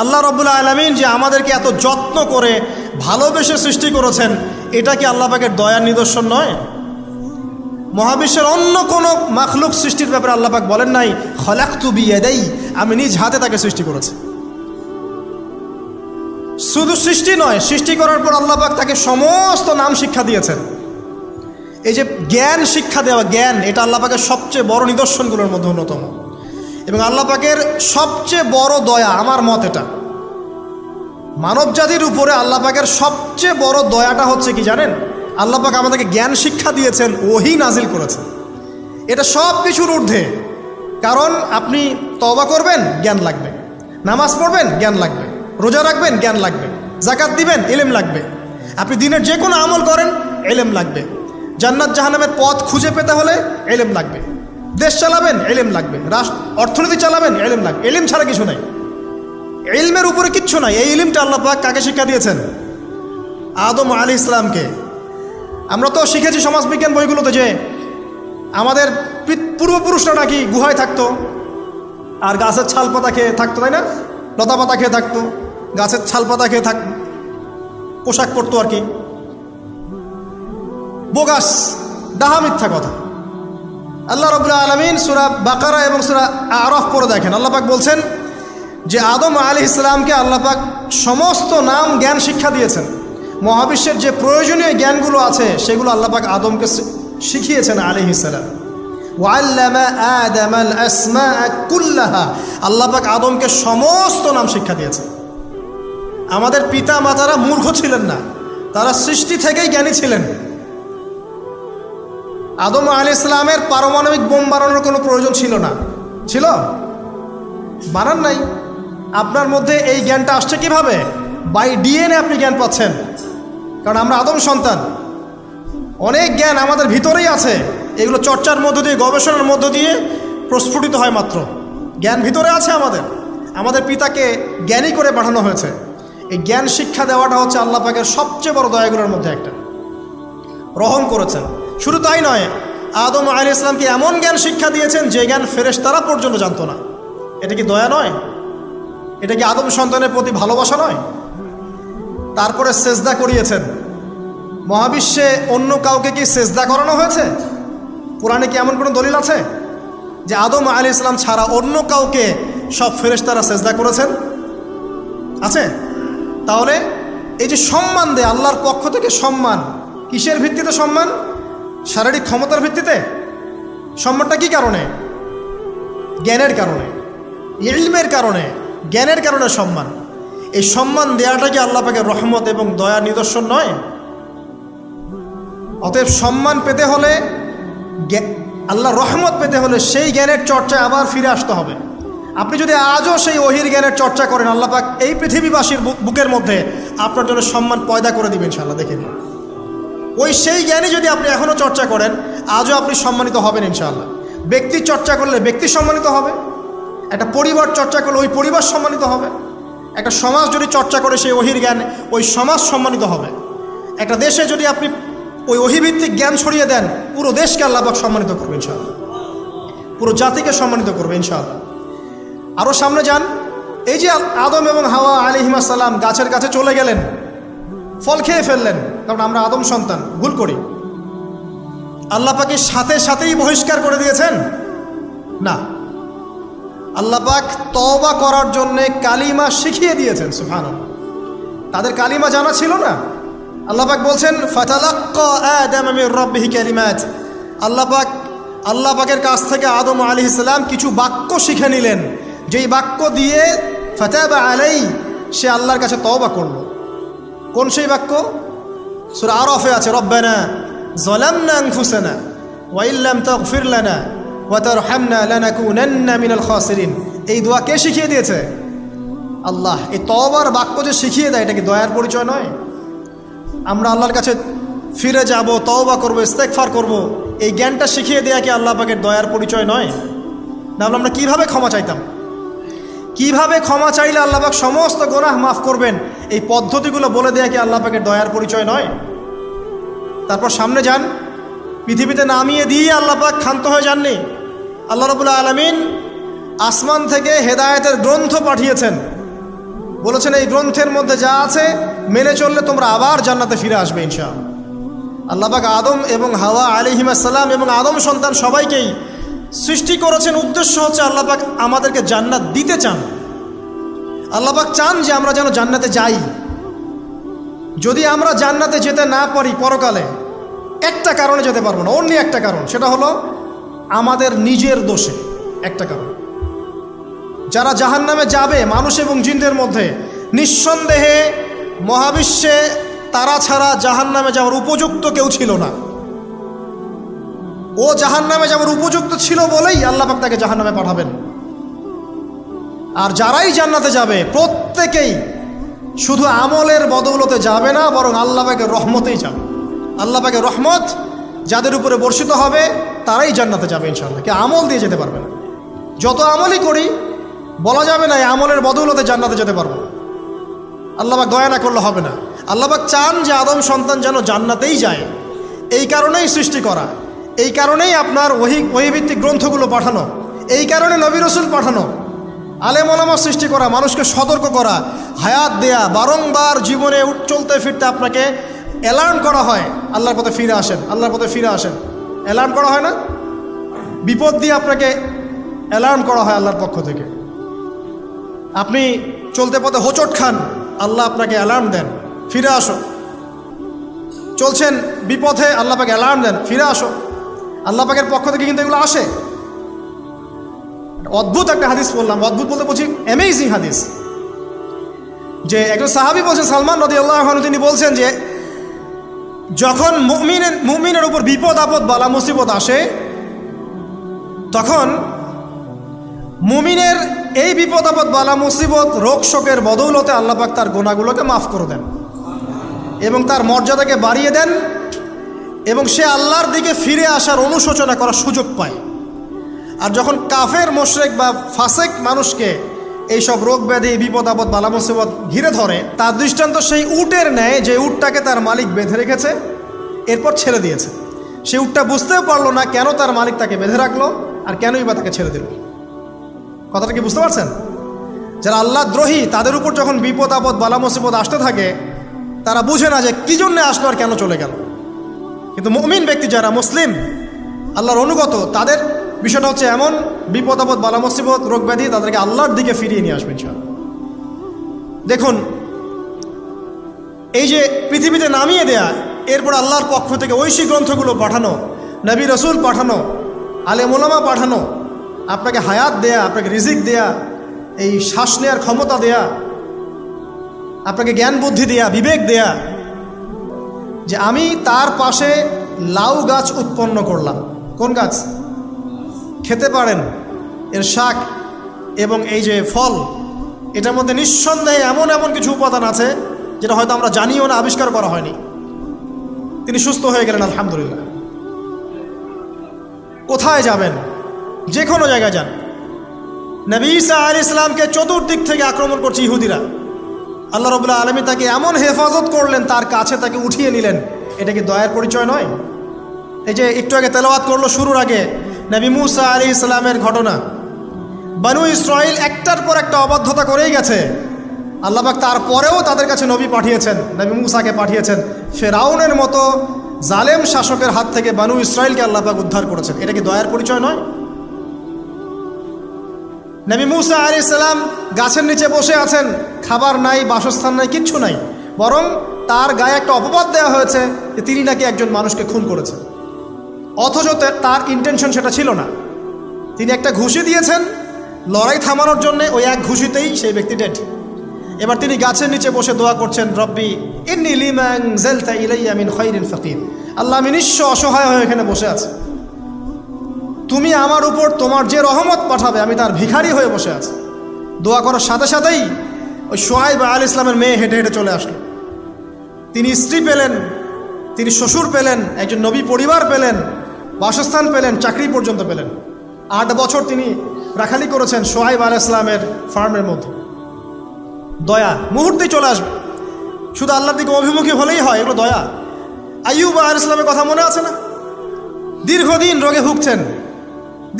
Speaker 1: আল্লাহ রাব্বুল আলামিন যে আমাদেরকে এত যত্ন করে ভালোবেসে সৃষ্টি করেছেন, এটা কি আল্লাহ পাকের দয়ার নিদর্শন নয়? মহাবিশ্বের অন্য কোনো মাখলুক সৃষ্টির ব্যাপারে আল্লাহ পাক বলেন নাই খলাকতু বিয়াদাই, আমি নিজ হাতে তাকে সৃষ্টি করেছি। শুধু সৃষ্টি নয়, সৃষ্টি করার পর আল্লাহ পাক তাকে সমস্ত নাম শিক্ষা দিয়েছেন। এই যে জ্ঞান শিক্ষা দেওয়া, জ্ঞান, এটা আল্লাহ পাকের সবচেয়ে বড় নিদর্শনগুলোর মধ্যে অন্যতম। এবং আল্লাহ পাকের সবচেয়ে বড় দয়া, আমার মত এটা, মানব জাতির উপরে আল্লাহ পাকের সবচেয়ে বড় দয়াটা হচ্ছে কি জানেন? আল্লাহ পাক আমাদেরকে জ্ঞান শিক্ষা দিয়েছেন, ওহী নাজিল করেছেন। এটা সব কিছুর ঊর্ধ্বে। কারণ আপনি তওবা করবেন, জ্ঞান লাগবে। নামাজ পড়বেন, জ্ঞান লাগবে। রোজা রাখবেন, জ্ঞান লাগবে। জাকাত দিবেন, ইলম লাগবে। আপনি দিনের যে কোনো আমল করেন, ইলম লাগবে। জান্নাত জাহান্নামের পথ খুঁজে পেতে হলে ইলম লাগবে। দেশ চালাবেন, ইলম লাগবে। অর্থনীতি চালাবেন, ইলম লাগবে। ইলম ছাড়া কিছু নাই, ইলমের উপরে কিচ্ছু নাই। এই ইলমটা আল্লাহ পাক কাকে শিক্ষা দিয়েছেন? আদম আলাইহিস সালামকে। আমরা তো শিখেছি সমাজবিজ্ঞান বইগুলোতে যে আমাদের পূর্বপুরুষরা নাকি গুহায় থাকতো আর গাছের ছাল পাতা খেয়ে থাকতো, তাই না? লতা পাতা খেয়ে থাকতো, গাছের ছাল পাতা খেয়ে থাকতো, পোশাক পরতো আর কি। বোগাস, ডাহা, মিথ্যা কথা। আল্লাহ রাব্বুল আলামিন সূরা বাকারা এবং সূরা আরাফ পড়ে দেখেন, আল্লাহ পাক বলছেন যে আদম আলাইহিস সালামকে আল্লাহ পাক সমস্ত নাম জ্ঞান শিক্ষা দিয়েছেন। মহাবিশ্বের যে প্রয়োজনীয় জ্ঞানগুলো আছে সেগুলো আল্লাহ পাক আদমকে শিখিয়েছেন আলাইহিস সালাম। ওয়াল্লামা আদামাল আসমাআ কুল্লাহা, আল্লাহ পাক আদমকে সমস্ত নাম শিক্ষা দিয়েছেন। আমাদের পিতা মাতারা মূর্খ ছিলেন না, তারা সৃষ্টি থেকেই জ্ঞানী ছিলেন। আদম আলাইহিস সালামের পারমাণবিক বোম বানানোর কোনো প্রয়োজন ছিল না। ছিল? বানান নাই। আপনার মধ্যে এই জ্ঞানটা আসছে কিভাবে? বাই ডিএনএ আপনি জ্ঞান পাচ্ছেন, কারণ আমরা আদম সন্তান। অনেক জ্ঞান আমাদের ভিতরেই আছে, এগুলো চর্চার মধ্য দিয়ে, গবেষণার মধ্য দিয়ে প্রস্ফুটিত হয় মাত্র। জ্ঞান ভিতরে আছে আমাদের। আমাদের পিতাকে জ্ঞানী করে পাঠানো হয়েছে। এই জ্ঞান শিক্ষা দেওয়াটা হচ্ছে আল্লাহ পাকের সবচেয়ে বড় দয়াগুলোর মধ্যে একটা। রহম করেছেন। শুধু তাই নয়, আদম আলাইহিস সালামকে এমন জ্ঞান শিক্ষা দিয়েছেন যে জ্ঞান ফেরেশতারা পর্যন্ত জানতো না। এটা কি দয়া নয়? এটা কি আদম সন্তানের প্রতি ভালোবাসা নয়? তারপরে সেজদা করিয়েছেন। মহাবিশ্বে অন্য কাউকে কি সেজদা করানো হয়েছে? কোরআনে কি এমন কোনো দলিল আছে যে আদম আলাইহিস সালাম ছাড়া অন্য কাউকে সব ফেরেশতারা সেজদা করেছেন? আছে? তাহলে এই যে সম্মান দেয় আল্লাহর পক্ষ থেকে, সম্মান কিসের ভিত্তিতে? সম্মান শারীরিক ক্ষমতার ভিত্তিতে? সম্মানটা কি কারণে? জ্ঞানের কারণে, ইলমের কারণে, জ্ঞানের কারণে সম্মান। এই সম্মান দেওয়াটা কি আল্লাহ পাকের রহমত এবং দয়ার নিদর্শন নয়? অতএব সম্মান পেতে হলে, আল্লাহর রহমত পেতে হলে সেই জ্ঞানের চর্চায় আবার ফিরে আসতে হবে। আপনি যদি আজও সেই ওহির জ্ঞানের চর্চা করেন, আল্লাহ পাক এই পৃথিবীবাসীর বুকের মধ্যে আপনার জন্য সম্মান পয়দা করে দিবেন ইনশাআল্লাহ। দেখে নিন, ওই সেই জ্ঞানী যদি আপনি এখনও চর্চা করেন, আজও আপনি সম্মানিত হবেন ইনশাআল্লাহ। ব্যক্তি চর্চা করলে ব্যক্তি সম্মানিত হবে, একটা পরিবার চর্চা করলে ওই পরিবার সম্মানিত হবে, একটা সমাজ যদি চর্চা করে সেই ওহির জ্ঞান, ওই সমাজ সম্মানিত হবে। একটা দেশে যদি আপনি ওই ওহিভিত্তিক জ্ঞান ছড়িয়ে দেন, পুরো দেশকে আল্লাহ পাক সম্মানিত করবে ইনশাআল্লাহ, পুরো জাতিকে সম্মানিত করবে ইনশাআল্লাহ। আরও সামনে যান, এই যে আদম এবং হাওয়া আলাইহিস সালাম গাছের কাছে চলে গেলেন, ফল খেয়ে ফেললেন, কারণ আমরা আদম সন্তান, ভুল করি। আল্লাহ পাকের সাথে সাথেই বহিষ্কার করে দিয়েছেন? না, আল্লাহ পাক তওবা করার জন্যে কালিমা শিখিয়ে দিয়েছেন। সুবহানাল্লাহ, তাদের কালিমা জানা ছিল না। আল্লাহ পাক বলছেন ফাতালাক্কা আদাম মির রাব্বিহি কালিমাত, আল্লাহ পাকের কাছ থেকে আদম আলাইহিস সালাম কিছু বাক্য শিখে নিলেন, যেই বাক্য দিয়ে ফাতাবা আলাই, সে আল্লাহর কাছে তওবা করলো। কোন সেই বাক্য? সূরা আরাফে আছে, রব্বানা যালামনা আনফুসানা ওয়া ইল্লাম তাগফির লানা ওয়া তারহামনা লানাকুনান্না মিনাল খাসিরিন। এই দোয়া কে শিখিয়ে দিয়েছে? আল্লাহ। এই তওবার বাক্য যে শিখিয়ে দেয়, এটা কি দয়ার পরিচয় নয়? আমরা আল্লাহর কাছে ফিরে যাব, তওবা করব, ইস্তেগফার করব, এই জ্ঞানটা শিখিয়ে দেয়া কি আল্লাহ পাকের দয়ার পরিচয় নয়? তাহলে আমরা কিভাবে ক্ষমা চাইতাম? কিভাবে ক্ষমা চাইলে আল্লাহ পাক সমস্ত গুনাহ মাফ করবেন, এই পদ্ধতিগুলো বলে দেয়া কি আল্লাহ পাকের দয়ার পরিচয় নয়? তারপর সামনে যান, পৃথিবীতে নামিয়ে দিয়ে আল্লাহ পাক ক্ষান্ত হয়ে যাননি। আল্লাহ রাব্বুল আলামিন আসমান থেকে হেদায়েতের গ্রন্থ পাঠিয়েছেন, বলেছেন এই গ্রন্থের মধ্যে যা আছে মেনে চললে তোমরা আবার জান্নাতে ফিরে আসবে ইনশাআল্লাহ। আল্লাহ পাক আদম এবং হাওয়া আলাইহিস সালাম এবং আদম সন্তান সবাইকেই সৃষ্টি করেছেন, উদ্দেশ্য হচ্ছে আল্লাহ পাক আমাদেরকে জান্নাত দিতে চান। আল্লাহ পাক চান যে আমরা যেন জান্নাতে যাই। যদি আমরা জান্নাতে যেতে না পারি পরকালে, একটা কারণে যেতে পারবো না, অন্য একটা কারণ, সেটা হলো আমাদের নিজের দোষে। একটা কারণ, যারা জাহান্নামে যাবে মানুষ এবং জিনদের মধ্যে, নিঃসন্দেহে মহাবিশ্বে তারা ছাড়া জাহান্নামে যাওয়ার উপযুক্ত কেউ ছিল না। ও জাহান্নামে যাওয়ার উপযুক্ত ছিল বলেই আল্লাহ পাক তাকে জাহান্নামে পাঠাবেন। আর যারাই জান্নাতে যাবে প্রত্যেকেই শুধু আমলের বদৌলতে যাবে না, বরং আল্লাহ পাকের রহমতেই যাবে। আল্লাহ পাকের রহমত যাদের উপরে বর্ষিত হবে তারাই জান্নাতে যাবে ইনশাআল্লাহ। কে আমল দিয়ে যেতে পারবে না। যত আমলই করি বলা যাবে না এই আমলের বদৌলতে জান্নাতে যেতে পারবো। আল্লাহ পাক দয়া না করলে হবে না। আল্লাহ পাক চান যে আদম সন্তান যেন জান্নাতেই যায়। এই কারণেই সৃষ্টি করা, এই কারণেই আপনার ওহীভিত্তিক গ্রন্থগুলো পাঠানো, এই কারণে নবী রাসূল পাঠানো, আলেম ওলামা সৃষ্টি করা, মানুষকে সতর্ক করা, হায়াত দেয়া, বারংবার জীবনে চলতে ফিরতে আপনাকে অ্যালার্ম করা হয়, আল্লাহর পথে ফিরে আসেন, আল্লাহর পথে ফিরে আসেন। অ্যালার্ম করা হয় না? বিপদ দিয়ে আপনাকে অ্যালার্ম করা হয় আল্লাহর পক্ষ থেকে। আপনি চলতে পথে হোঁচট খান, আল্লাহ আপনাকে অ্যালার্ম দেন, ফিরে আসো। চলছেন বিপথে, আল্লাহ পাকে অ্যালার্ম দেন, ফিরে আসো। আল্লাহ পাকের পক্ষ থেকে কিন্তু এগুলো আসে। অদ্ভুত একটা হাদিস বললাম, অদ্ভুত বলতে বলছি অ্যামেজিং হাদিস, যে একজন সাহাবী বলছেন, সালমান রাদিয়াল্লাহু আনহু, তিনি বলছেন যে যখন মুমিনের উপর বিপদ আপদ বালা মুসিবত আসে, তখন মুমিনের এই বিপদ আপদ বালা মুসিবত রোগ শোকের বদৌলতে আল্লাহ পাক তার গুনাহগুলোকে মাফ করে দেন এবং তার মর্যাদাকে বাড়িয়ে দেন, এবং সে আল্লাহর দিকে ফিরে আসার অনুশোচনা করার সুযোগ পায়। আর যখন কাফের মুশরিক বা ফাসেক মানুষকে এইসব রোগ ব্যাধি বিপদ আপদ বালা মুসিবত ঘিরে ধরে, তার দৃষ্টান্ত সেই উটের ন্যায় যে উটটাকে তার মালিক বেঁধে রেখেছে, এরপর ছেড়ে দিয়েছে। সেই উটটা বুঝতেও পারলো না কেন তার মালিক তাকে বেঁধে রাখলো আর কেনই বা তাকে ছেড়ে দিল। কথাটা কি বুঝতে পারছেন? যারা আল্লাহ দ্রোহী, তাদের উপর যখন বিপদ আপদ বালা মুসিবত আসতে থাকে, তারা বুঝে না যে কী জন্যে আসলো আর কেন চলে গেল। কিন্তু মুমিন ব্যক্তি যারা মুসলিম, আল্লাহর অনুগত, তাদের বিষয়টা হচ্ছে এমন, বিপদ আপদ বালা মুসিবত রোগ ব্যাধি তাদেরকে আল্লাহর দিকে ফিরিয়ে নিয়ে আসবে ইনশাআল্লাহ। দেখুন, এই যে পৃথিবীতে নামিয়ে দেয়া, এরপর আল্লাহর পক্ষ থেকে ঐশী গ্রন্থগুলো পাঠানো, নবী রাসূল পাঠানো, আলেম ওলামা পাঠানো, আপনাকে হায়াত দেয়া, আপনাকে রিজিক দেয়া, এই শ্বাস নেওয়ার ক্ষমতা দেয়া, আপনাকে জ্ঞান বুদ্ধি দেয়া, বিবেক দেয়া, যে আমি তার পাশে লাউ গাছ উৎপন্ন করলাম। কোন গাছ? খেতে পারেন, এর শাক এবং এই যে ফল, এটার মধ্যে নিঃসন্দেহে এমন এমন কিছু উপাদান আছে যেটা হয়তো আমরা জানিও না, আবিষ্কার করা হয়নি। তিনি সুস্থ হয়ে গেলেন, আলহামদুলিল্লাহ। কোথায় যাবেন? যে কোনো জায়গায় যান। নবী ঈসা আলাইহিস সালামকে চতুর্দিক থেকে আক্রমণ করছে ইহুদিরা। আল্লাহ রাব্বুল আলামিন তাকে এমন হেফাজত করলেন, তার কাছে তাকে উঠিয়ে নিলেন। এটা কি দয়ার পরিচয় নয়? এই যে একটু আগে তেলাওয়াত করলো শুরুর আগে নবী মূসা আলাইহিস সালামের ঘটনা। বনু ইসরাইল একটার পর একটা অবাধ্যতা করেই গেছে। আল্লাহ পাক তারপরেও তাদের কাছে নবী পাঠিয়েছেন, নবী মূসাকে পাঠিয়েছেন। ফেরাউনের মতো জালেম শাসকের হাত থেকে বনু ইসরাইলকে আল্লাহ পাক উদ্ধার করেছেন। এটা কি দয়ার পরিচয় নয়? নবী মুসা আলাইহিস সালাম গাছের নিচে বসে আছেন, খাবার নাই, বাসস্থান নাই, কিচ্ছু নাই, বরং তার গায়ে একটা অপবাদ দেওয়া হয়েছে যে তিনি নাকি একজন মানুষকে খুন করেছেন, অথচ তার ইন্টেনশন সেটা ছিল না। তিনি একটা ঘুষি দিয়েছেন লড়াই থামানোর জন্য, ওই এক ঘুষিতেই সেই ব্যক্তি ডেড। এবার তিনি গাছের নিচে বসে দোয়া করছেন, রব্বি ইন্নী লিমা আনজালতা ইলাইয়া মিন খায়রিন ফাকির, আল্লাহ আমি নিঃস্ব অসহায় হয়ে এখানে বসে আছি, তুমি আমার উপর তোমার যে রহমত পাঠাবে আমি তার ভিখারি হয়ে বসে আছি। দোয়া করার সাথে সাথেই ওই শুআয়ব আলাইহিস সালামের মেয়ে হেঁটে হেঁটে চলে আসলো। তিনি স্ত্রী পেলেন, তিনি শ্বশুর পেলেন, একজন নবী পরিবার পেলেন, বাসস্থান পেলেন, চাকরি পর্যন্ত পেলেন। 8 বছর তিনি রাখালি করেছেন শুআয়ব আলাইহিস সালামের ফার্মের মধ্যে। দয়া মুহূর্তেই চলে আসবে, শুধু আল্লাহর দিকে অভিমুখী হলেই হয়, এগুলো দয়া। আইয়ুব আলাইহিস সালামের কথা মনে আছে না? দীর্ঘদিন রোগে ভুগছেন,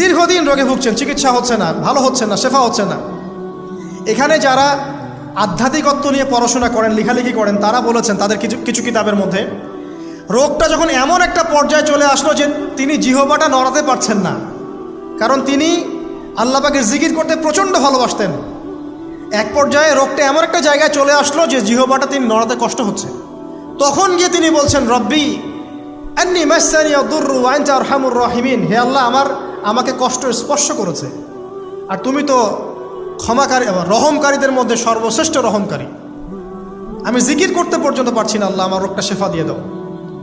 Speaker 1: দীর্ঘদিন রোগে ভুগছেন, চিকিৎসা হচ্ছে না, ভালো হচ্ছে না, শেফা হচ্ছে না। এখানে যারা আধ্যাত্মিকত্ব নিয়ে পড়াশোনা করেন, লেখালেখি করেন, তারা বলেছেন তাদের কিছু কিতাবের মধ্যে, রোগটা যখন এমন একটা পর্যায়ে চলে আসলো যে তিনি জিহ্বাটা নড়াতে পারছেন না, কারণ তিনি আল্লাহ পাকের জিকির করতে প্রচণ্ড ভালোবাসতেন। এক পর্যায়ে রোগটা এমন একটা জায়গায় চলে আসলো যে জিহ্বাটা তিনি নড়াতে কষ্ট হচ্ছে। তখন গিয়ে তিনি বলছেন, রব্বি আন্নী মাসসানিয়া দুররু ওয়া আনতা আরহামুর রাহিমিন, হে আল্লাহ আমাকে কষ্ট স্পর্শ করেছে, আর তুমি তো ক্ষমাকারী, রহমকারীদের মধ্যে সর্বশ্রেষ্ঠ রহমকারী, আমি জিকির করতে পর্যন্ত পারছি না, আল্লাহ আমার রোগটা শেফা দিয়ে দাও।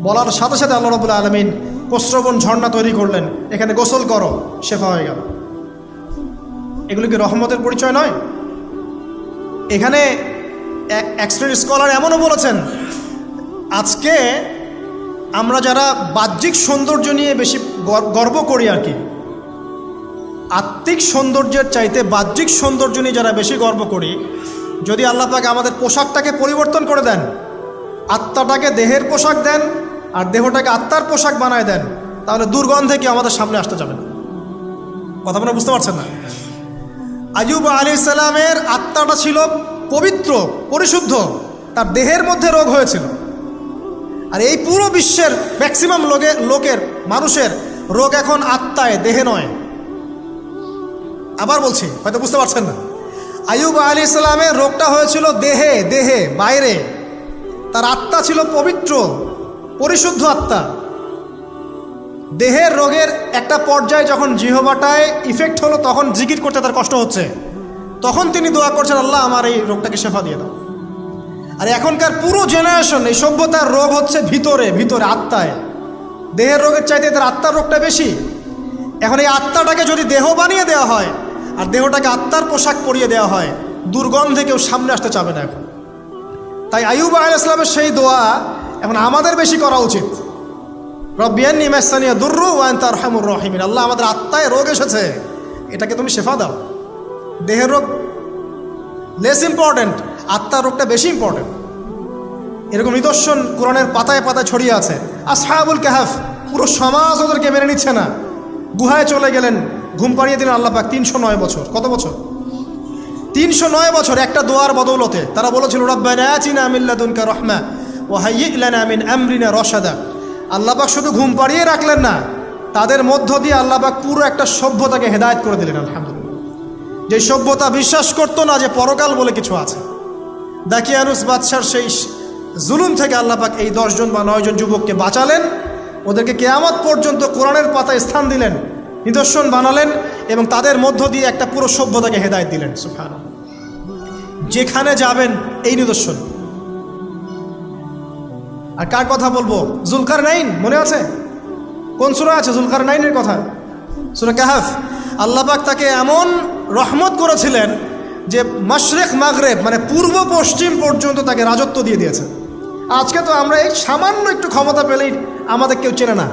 Speaker 1: বলার সাথে সাথে আল্লাহ রাব্বুল আলামিন প্রস্রবণ ঝর্ণা তৈরি করলেন, এখানে গোসল করো, শেফা হয়ে গেল। এগুলো কি রহমতের পরিচয় নয়? এখানে এক শ্রেণীর স্কলার এমনও বলেছেন, আজকে আমরা যারা বাহ্যিক সৌন্দর্য নিয়ে বেশি গর্ব করি আর কি, আত্মিক সৌন্দর্যের চাইতে বাহ্যিক সৌন্দর্য নিয়ে যারা বেশি গর্ব করি, যদি আল্লাহ পাক আমাদের পোশাকটাকে পরিবর্তন করে দেন, আত্মাটাকে দেহের পোশাক দেন আর দেহটাকে আত্মার পোশাক বানায় দেন, তাহলে দুর্গন্ধে কি আমাদের সামনে আসতে যাবে না। কথা আপনারা বুঝতে পারছেন না? আইয়ুব আলাইহিস সালামের আত্মাটা ছিল পবিত্র, পরিশুদ্ধ, তার দেহের মধ্যে রোগ হয়েছিল। আর এই পুরো বিশ্বের ম্যাক্সিমাম লোকের মানুষের রোগ এখন আত্মায়, দেহে নয়। আবার বলছি, হয়তো বুঝতে পারছেন না। আইয়ুব আলাইহিস সালামের রোগটা হয়েছিল দেহে, বাইরে। তার আত্মা ছিল পবিত্র, পরিশুদ্ধ আত্মা। দেহের রোগের একটা পর্যায়ে যখন জিহ্বাটায় ইফেক্ট হলো, তখন জিকির করতে তার কষ্ট হচ্ছে, তখন তিনি দোয়া করছেন, আল্লাহ আমার এই রোগটাকে শেফা দিয়ে দাও। আর এখনকার পুরো জেনারেশন, এই সভ্যতার রোগ হচ্ছে ভিতরে, আত্মায়। দেহের রোগের চাইতে তার আত্মার রোগটা বেশি। এখন এই আত্মাটাকে যদি দেহ বানিয়ে দেওয়া হয় আর দেহটাকে আত্মার পোশাক পরিয়ে দেওয়া হয়, দুর্গন্ধে কেউ সামনে আসতে চাবে না এখন। তাই আইয়ুব আলাইহিস সালামের সেই দোয়া এখন আমাদের বেশি করা উচিত, রব্বি আন্নী মাসসানিয়া দুররু ওয়া আনতা আরহামুর রাহিমিন, আল্লাহ আমাদের আত্মায় রোগ এসেছে, এটাকে তুমি শেফা দাও। দেহের রোগ লেস ইম্পর্টেন্ট, আত্মার রোগটা বেশি ইম্পর্টেন্ট। এরকম নিদর্শন কোরআনের পাতায় পাতায় ছড়িয়ে আছে। আসহাবুল কাহাফ, পুরো সমাজ ওদেরকে মেনে নিচ্ছে না, গুহায় চলে গেলেন, ঘুম পাড়িয়ে দিলেন আল্লাহ পাক। 309 বছর, কত বছর? 309 বছর একটা দোয়ার বদৌলতে। তারা বলেছিল, রব্বানা আতিনা মিন লাদুনকা রাহমা ওয়া হাইয়্ লানা মিন আমরিনা রাশাদা। আল্লাহ পাক শুধু ঘুম পাড়িয়ে রাখলেন না, তাদের মধ্য দিয়ে আল্লাহ পাক পুরো একটা সভ্যতাকে হেদায়েত করে দিলেন। আলহামদুলিল্লাহ। যে সভ্যতা বিশ্বাস করতো না যে পরকাল বলে কিছু আছে, দাকিয়ানুস বাদশার সেই জুলুম থেকে আল্লাহ পাক এই 10 জন বা 9 জন যুবককে বাঁচালেন, ওদেরকে কিয়ামত পর্যন্ত কোরআনের পাতায় স্থান দিলেন, নিদর্শন বানালেন, এবং তাদের মধ্য দিয়ে একটা পুরো সভ্যতাকে হেদায়েত দিলেন। সুবহানাল্লাহ। যেখানে যাবেন এই নিদর্শন। আর কার কথা বলবো? যুলকারনাইন, মনে আছে? কোন সূরা আছে যুলকারনাইনের কথা? সূরা কাহাফ। আল্লাহ পাক তাকে এমন রহমত করেছিলেন যে মাশরিক মাগরিব, মানে পূর্ব পশ্চিম পর্যন্ত তাকে রাজত্ব দিয়ে দিয়েছে। আজকে তো আমরা এই সামান্য একটু ক্ষমতা পেলেই আমাদের কেউ চেনে না,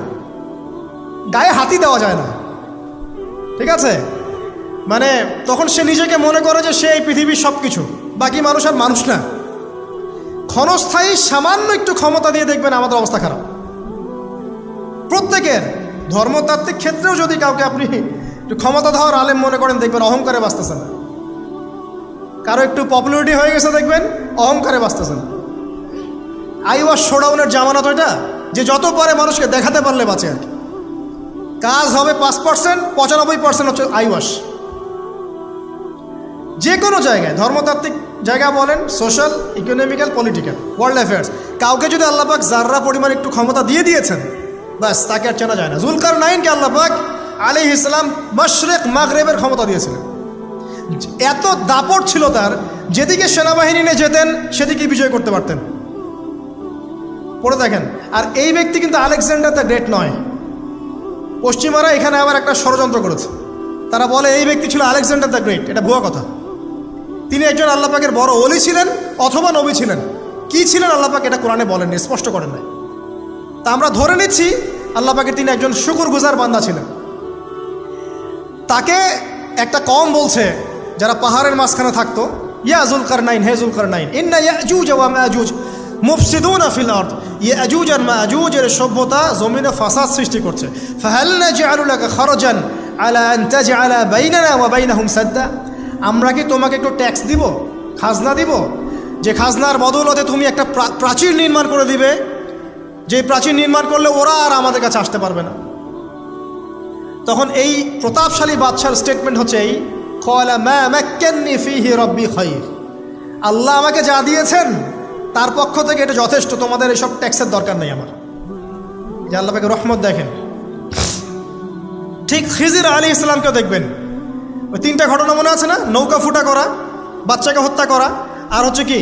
Speaker 1: গায়ে হাতি দেওয়া যায় না, ঠিক আছে? মানে তখন সে নিজেকে মনে করে যে সে এই পৃথিবীর সব কিছু, বাকি মানুষ আর মানুষ না। ক্ষণস্থায়ী সামান্য একটু ক্ষমতা দিয়ে দেখবেন আমাদের অবস্থা খারাপ। প্রত্যেকের ধর্মতাত্ত্বিক ক্ষেত্রেও যদি কাউকে আপনি একটু ক্ষমতাধর আলেম মনে করেন, দেখবেন অহংকারে বাঁচতেছেন না। কারো একটু পপুলারিটি হয়ে গেছে, দেখবেন অহংকারে বাঁচতেছেন। আইওয়াশ শোডাউনের জামানত ওইটা, যে যত পারে মানুষকে দেখাতে পারলে বাঁচে আর কি। কাজ হবে 5%, 95% হচ্ছে আইওয়াশ। যে কোনো জায়গায়, ধর্মতাত্ত্বিক জায়গা বলেন, social, economical, political, world affairs, কাউকে যদি আল্লাহ পাক যাররা পরিমাণ একটু ক্ষমতা দিয়ে দিয়েছেন, ব্যাস তাকে আর চেনা যায় না। যুলকারনাইনকে আল্লাহ পাক আলাইহিস সালাম মাশরিক মাগরিবের ক্ষমতা দিয়েছিলেন। এত দাপট ছিল তার, যেদিকে সেনাবাহিনী নিয়ে যেতেন সেদিকে বিজয় করতে পারতেন। পড়ে দেখেন। আর এই ব্যক্তি কিন্তু আলেকজান্ডার দ্য গ্রেট নয়। পশ্চিমারা এখানে আবার একটা ষড়যন্ত্র করেছে। তারা বলে এই ব্যক্তি ছিল আলেকজান্ডার দ্য গ্রেট। এটা ভুয়া কথা। তিনি একজন আল্লাহ পাকের বড় ওলি ছিলেন অথবা নবী ছিলেন। কি ছিলেন আল্লাহ পাক এটা কোরআনে বলেননি, স্পষ্ট করেন নাই। তা আমরা ধরে নিচ্ছি আল্লাহ পাকের তিনি একজন শুকরগুজার বান্দা ছিলেন। তাকে একটা কওম বলছে যারা পাহাড়ের মাঝখানে থাকতো, ইয়া যুলকারনাইন, হে যুলকারনাইন, ইন্না ইয়াজুজ ওয়া মাআজুজ মুফসিদুনা ফিল আরদ, ইয়াজুজ আর মাআজুজের সভ্যতা জমিনে ফাসাদ সৃষ্টি করছে। ফাহাল নাজআলু লাকা খারাজান আলা আন তাজআলা বাইনানা ওয়া বাইনাহুম সাদ্দা, আমরা কি তোমাকে একটু ট্যাক্স দিব, খাজনা দিব, যে খাজনার বদৌলতে তুমি একটা প্রাচীর নির্মাণ করে দিবে, যে প্রাচীর নির্মাণ করলে ওরা আর আমাদের কাছে আসতে পারবে না। তখন এই প্রতাপশালী বাদশার স্টেটমেন্ট হচ্ছে এই, ক্বালা মা মাক্কান্নী ফীহি রাব্বী খায়র, আল্লাহ আমাকে যা দিয়েছেন তার পক্ষ থেকে এটা যথেষ্ট, তোমাদের এসব ট্যাক্সের দরকার নেই আমার। যে আল্লাহ পাকের রহমত দেখেন। ঠিক খিজির আলাইহিস সালামকেও দেখবেন, ওই তিনটা ঘটনা মনে আছে না? নৌকা ফুটা করা, বাচ্চাকে হত্যা করা, আর হচ্ছে কি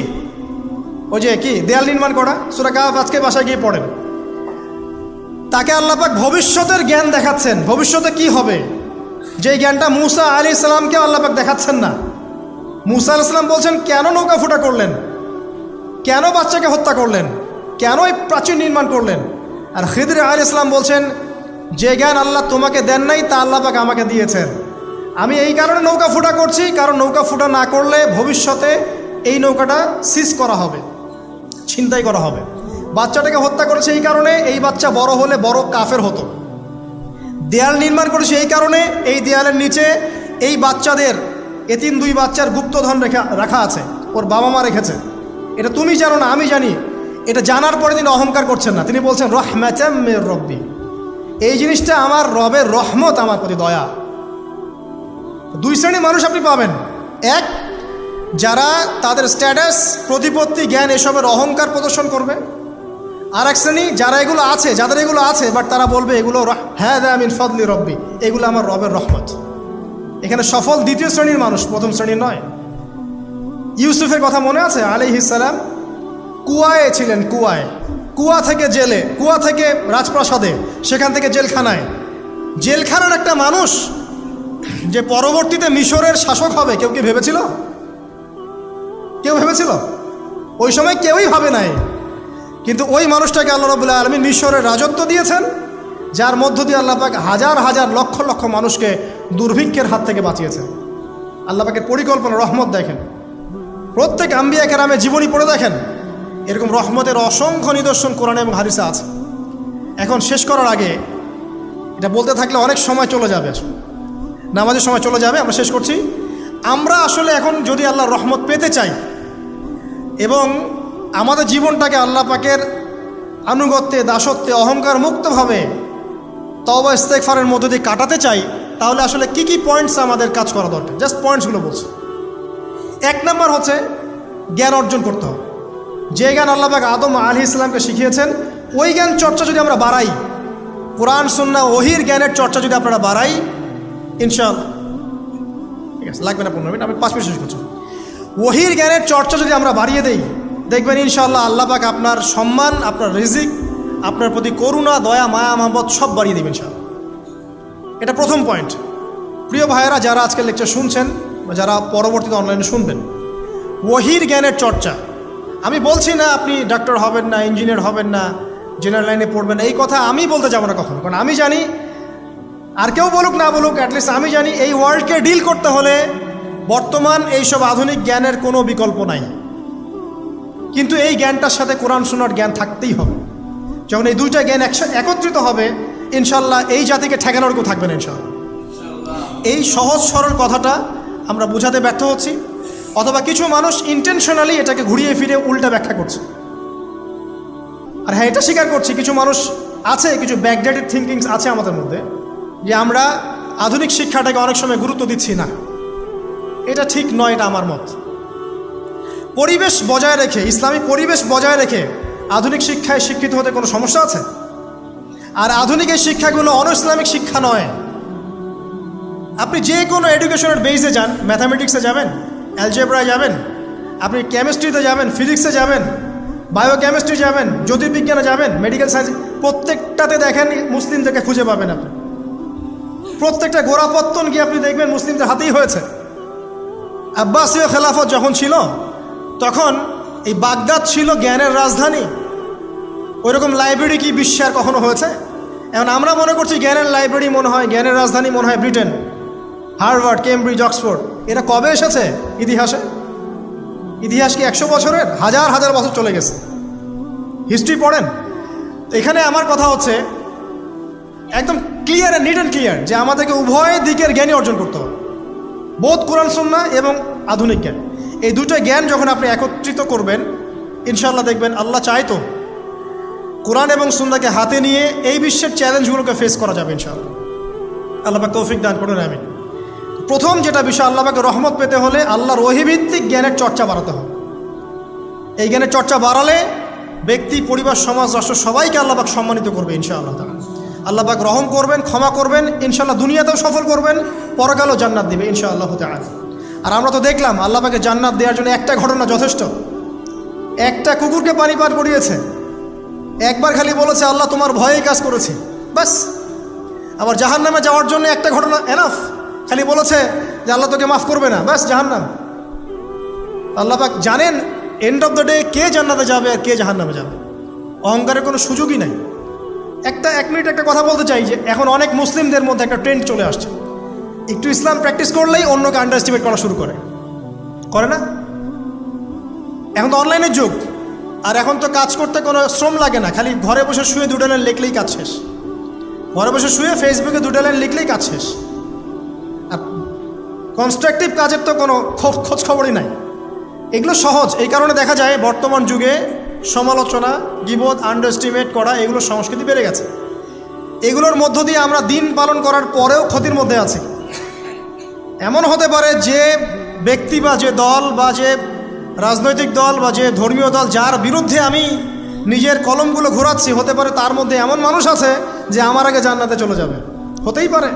Speaker 1: ওই যে কি দেয়াল নির্মাণ করা। সূরা কাহফ আজকে বাসায় গিয়ে পড়েন। তাকে আল্লাহ পাক ভবিষ্যতের জ্ঞান দেখাচ্ছেন, ভবিষ্যতে কি হবে, যে জ্ঞানটা মূসা আলাইহিস সালামকে আল্লাহ পাক দেখাচ্ছেন না। মূসা আলাইহিস সালাম বলছেন কেন নৌকা ফুটা করলেন, কেন বাচ্চাকে হত্যা করলেন, কেন এই প্রাচীর নির্মাণ করলেন। আর খিদির আলাইহিস সালাম বলছেন যে জ্ঞান আল্লাহ তোমাকে দেন নাই তা আল্লাহ পাক আমাকে দিয়েছেন। আমি এই কারণে নৌকা ফুটা করছি, কারণ নৌকা ফুটা না করলে ভবিষ্যতে এই নৌকাটা সিজ করা হবে, ছিনতাই করা হবে। বাচ্চাটাকে হত্যা করেছে এই কারণে, এই বাচ্চা বড় হলে বড় কাফের হতো। দেয়াল নির্মাণ করেছে এই কারণে, এই দেয়ালের নিচে এই বাচ্চাদের এতিম দুই বাচ্চার গুপ্তধন রাখা আছে, ওর বাবা মা রেখেছে। এটা তুমি জানো না, আমি জানি। এটা জানার পরে তিনি অহংকার করছেন না, তিনি বলছেন রাহমাতাম মির রব্বি, এই জিনিসটা আমার রবের রহমত, আমার প্রতি দয়া। দুই শ্রেণীর মানুষ আপনি পাবেন। এক, যারা তাদের স্ট্যাটাস, প্রতিপত্তি, জ্ঞান এসবের অহংকার প্রদর্শন করবে। আর এক শ্রেণী যারা এগুলো আছে, যাদের এগুলো আছে, বাট তারা বলবে এগুলো হাযা মিন ফাদলি রব্বি, এগুলো আমার রবের রহমত। এখানে সফল দ্বিতীয় শ্রেণীর মানুষ, প্রথম শ্রেণীর নয়। ইউসুফের কথা মনে আছে? আলাইহিস সালাম কুয়ায় ছিলেন, কুয়া থেকে জেলে, কুয়া থেকে রাজপ্রাসাদে, সেখান থেকে জেলখানায়। জেলখানার একটা মানুষ যে পরবর্তীতে মিশরের শাসক হবে, কেউ কি ভেবেছিল? কেউ ভেবেছিল? ওই সময় কেউই ভাবে নাই। কিন্তু ওই মানুষটাকে আল্লাহ রাব্বুল আলামিন মিশরের রাজত্ব দিয়েছেন, যার মধ্য দিয়ে আল্লাহ পাক হাজার হাজার লক্ষ লক্ষ মানুষকে দুর্ভিক্ষের হাত থেকে বাঁচিয়েছেন। আল্লাহ পাকের পরিকল্পনা, রহমত দেখেন। প্রত্যেক আম্বিয়া কেরামের জীবনী পড়ে দেখেন, এরকম রহমতের অসংখ্য নিদর্শন কোরআনে এবং হাদিসে আছে। এখন শেষ করার আগে, এটা বলতে থাকলে অনেক সময় চলে যাবে, নামাজের সময় চলে যাবে, আমরা শেষ করছি। আমরা আসলে এখন যদি আল্লাহর রহমত পেতে চাই এবং আমাদের জীবনটাকে আল্লাহ পাকের আনুগত্যে, দাসত্বে, অহংকার মুক্তভাবে তওবা ইস্তেগফারের মধ্য দিয়ে কাটাতে চাই, তাহলে আসলে কি কি পয়েন্টস আমাদের কাজ করা দরকার, জাস্ট পয়েন্টসগুলো বলছি। এক নম্বর হচ্ছে জ্ঞান অর্জন করতে হবে। যে জ্ঞান আল্লাহ পাক আদম আলাইহিস সালামকে শিখিয়েছেন, ওই জ্ঞান চর্চা যদি আমরা বাড়াই, কোরআন সুন্নাহ ওহির জ্ঞানের চর্চা যদি আপনারা বাড়াই, ইনশাআল্লাহ, ঠিক আছে, লাগবে না 15 মিনিট, আমি 5 মিনিট শেষ করছি। ওহির জ্ঞানের চর্চা যদি আমরা বাড়িয়ে দেই, দেখবেন ইনশাআল্লাহ আল্লাহ পাক আপনার সম্মান, আপনার রিজিক, আপনার প্রতি করুণা, দয়া, মায়া, মহব্বত সব বাড়িয়ে দেবেন ইনশাআল্লাহ। এটা প্রথম পয়েন্ট। প্রিয় ভাইয়েরা, যারা আজকের লেকচার শুনছেন বা যারা পরবর্তীতে অনলাইনে শুনবেন, ওহির জ্ঞানের চর্চা। আমি বলছি না আপনি ডাক্তার হবেন না, ইঞ্জিনিয়ার হবেন না, জেনারেল লাইনে পড়বেন, এই কথা আমি বলতে যাবো না কখনো। কারণ আমি জানি, আর কেউ বলুক না বলুক, অ্যাটলিস্ট আমি জানি এই ওয়ার্ল্ডকে ডিল করতে হলে বর্তমান এইসব আধুনিক জ্ঞানের কোনো বিকল্প নাই। কিন্তু এই জ্ঞানটার সাথে কোরআন সুন্নাহর জ্ঞান থাকতেই হবে। যখন এই দুইটা জ্ঞান একত্রিত হবে, ইনশাল্লাহ এই জাতিকে ঠেকানোর কেউ থাকবে না ইনশাল্লাহ। এই সহজ সরল কথাটা আমরা বোঝাতে ব্যর্থ হচ্ছি, অথবা কিছু মানুষ ইন্টেনশনালি এটাকে ঘুরিয়ে ফিরে উল্টা ব্যাখ্যা করছে। আর হ্যাঁ, এটা স্বীকার করছি, কিছু মানুষ আছে, কিছু ব্যাকডেটেড থিঙ্কিংস আছে আমাদের মধ্যে, যে আমরা আধুনিক শিক্ষাটাকে অনেক সময় গুরুত্ব দিচ্ছি না। এটা ঠিক নয়, এটা আমার মত। পরিবেশ বজায় রেখে, ইসলামী পরিবেশ বজায় রেখে আধুনিক শিক্ষায় শিক্ষিত হতে কোনো সমস্যা আছে? আর আধুনিক এই শিক্ষাগুলো অনইসলামিক শিক্ষা নয়। আপনি যে কোনো এডুকেশনের বেসে যান, ম্যাথামেটিক্সে যাবেন, অ্যালজেব্রায় যাবেন, আপনি কেমিস্ট্রিতে যাবেন, ফিজিক্সে যাবেন, বায়োকেমিস্ট্রি যাবেন, জ্যোতির্বিজ্ঞানে যাবেন, মেডিকেল সায়েন্স, প্রত্যেকটাতে দেখেন মুসলিমদেরকে খুঁজে পাবেন আপনি। প্রত্যেকটা গোড়াপত্তন গিয়ে আপনি দেখবেন মুসলিমদের হাতেই হয়েছে। আব্বাসীয় খেলাফত যখন ছিল তখন এই বাগদাদ ছিল জ্ঞানের রাজধানী। ওইরকম লাইব্রেরি কি বিশ্বে আর কখনো হয়েছে? এখন আমরা মনে করছি জ্ঞানের লাইব্রেরি মনে হয়, জ্ঞানের রাজধানী মনে হয় ব্রিটেন, হার্ভার্ড, কেমব্রিজ, অক্সফোর্ড। এরা কবে এসেছে ইতিহাসে? ইতিহাস কি 100 বছরের? হাজার হাজার বছর চলে গেছে। হিস্ট্রি পড়েন। এখানে আমার কথা হচ্ছে একদম ক্লিয়ার, নিট অ্যান্ড ক্লিয়ার, যে আমাদেরকে উভয় দিকের জ্ঞানই অর্জন করতে হবে। বোধ কোরআন সুন্নাহ এবং আধুনিক জ্ঞান, এই দুটো জ্ঞান যখন আপনি একত্রিত করবেন, ইনশাআল্লাহ দেখবেন আল্লাহ চাইতো কোরআন এবং সুন্নাহকে হাতে নিয়ে এই বিশ্বের চ্যালেঞ্জগুলোকে ফেস করা যাবে ইনশাআল্লাহ। আল্লাহ পাক তৌফিক দান করুন, আমিন। প্রথম যেটা বিষয়, আল্লাহ পাকের রহমত পেতে হলে আল্লাহর ওহীভিত্তিক জ্ঞানের চর্চা বাড়াতে হবে। এই জ্ঞানের চর্চা বাড়ালে ব্যক্তি, পরিবার, সমাজ, রাষ্ট্র সবাইকে আল্লাহ পাক সম্মানিত করবে ইনশাআল্লাহ তাআলা। আল্লাহ পাক রহম করবেন, ক্ষমা করবেন, ইনশাআল্লাহ দুনিয়াতেও সফল করবেন, পরকালেও জান্নাত দিবে ইনশাআল্লাহ তাআলা। আর আমরা তো দেখলাম আল্লাহ পাকে জান্নাত দেওয়ার জন্য একটা ঘটনা যথেষ্ট। একটা কুকুরকে পানি পান করিয়েছে, একবার খালি বলেছে আল্লাহ তোমার ভয়েই কাজ করেছি, বাস। আবার জাহান্নামে যাওয়ার জন্য একটা ঘটনা এনাফ, খালি বলেছে যে আল্লাহ তোকে মাফ করবে না, বাস জাহান্নাম। আল্লাহ পাক জানেন এন্ড অফ দ্য ডে কে জান্নাতে যাবে আর কে জাহান্নামে যাবে। অহংকারের কোনো সুযোগই নাই। এক মিনিট একটা কথা বলতে চাই, যে এখন অনেক মুসলিমদের মধ্যে একটা ট্রেন্ড চলে আসছে, একটু ইসলাম প্র্যাকটিস করলেই অন্যকে আন্ডার এস্টিমেট করা শুরু করে না? এখন তো অনলাইনের যুগ, আর এখন তো কাজ করতে কোনো শ্রম লাগে না, খালি ঘরে বসে শুয়ে 2 লাইন লিখলেই কাজ শেষ। ঘরে বসে শুয়ে ফেসবুকে 2 লাইন লিখলেই কাজ শেষ। আর কনস্ট্রাকটিভ কাজের তো কোনো খোঁজ খবরই নাই। এগুলো সহজ, এই কারণে দেখা যায় বর্তমান যুগে সমালোচনা, গীবত, আন্ডার এস্টিমেট করা, এগুলোর সংস্কৃতি বেড়ে গেছে। এগুলোর মধ্য দিয়ে আমরা দিন পালন করার পরেও ক্ষতির মধ্যে আছি। এমন হতে পারে যে ব্যক্তি বা যে দল বা যে রাজনৈতিক দল বা যে ধর্মীয় দল যার বিরুদ্ধে আমি নিজের কলমগুলো ঘোরাচ্ছি, হতে পারে তার মধ্যে এমন মানুষ আছে যে আমার আগে জান্নাতে চলে যাবে, হতেই পারে।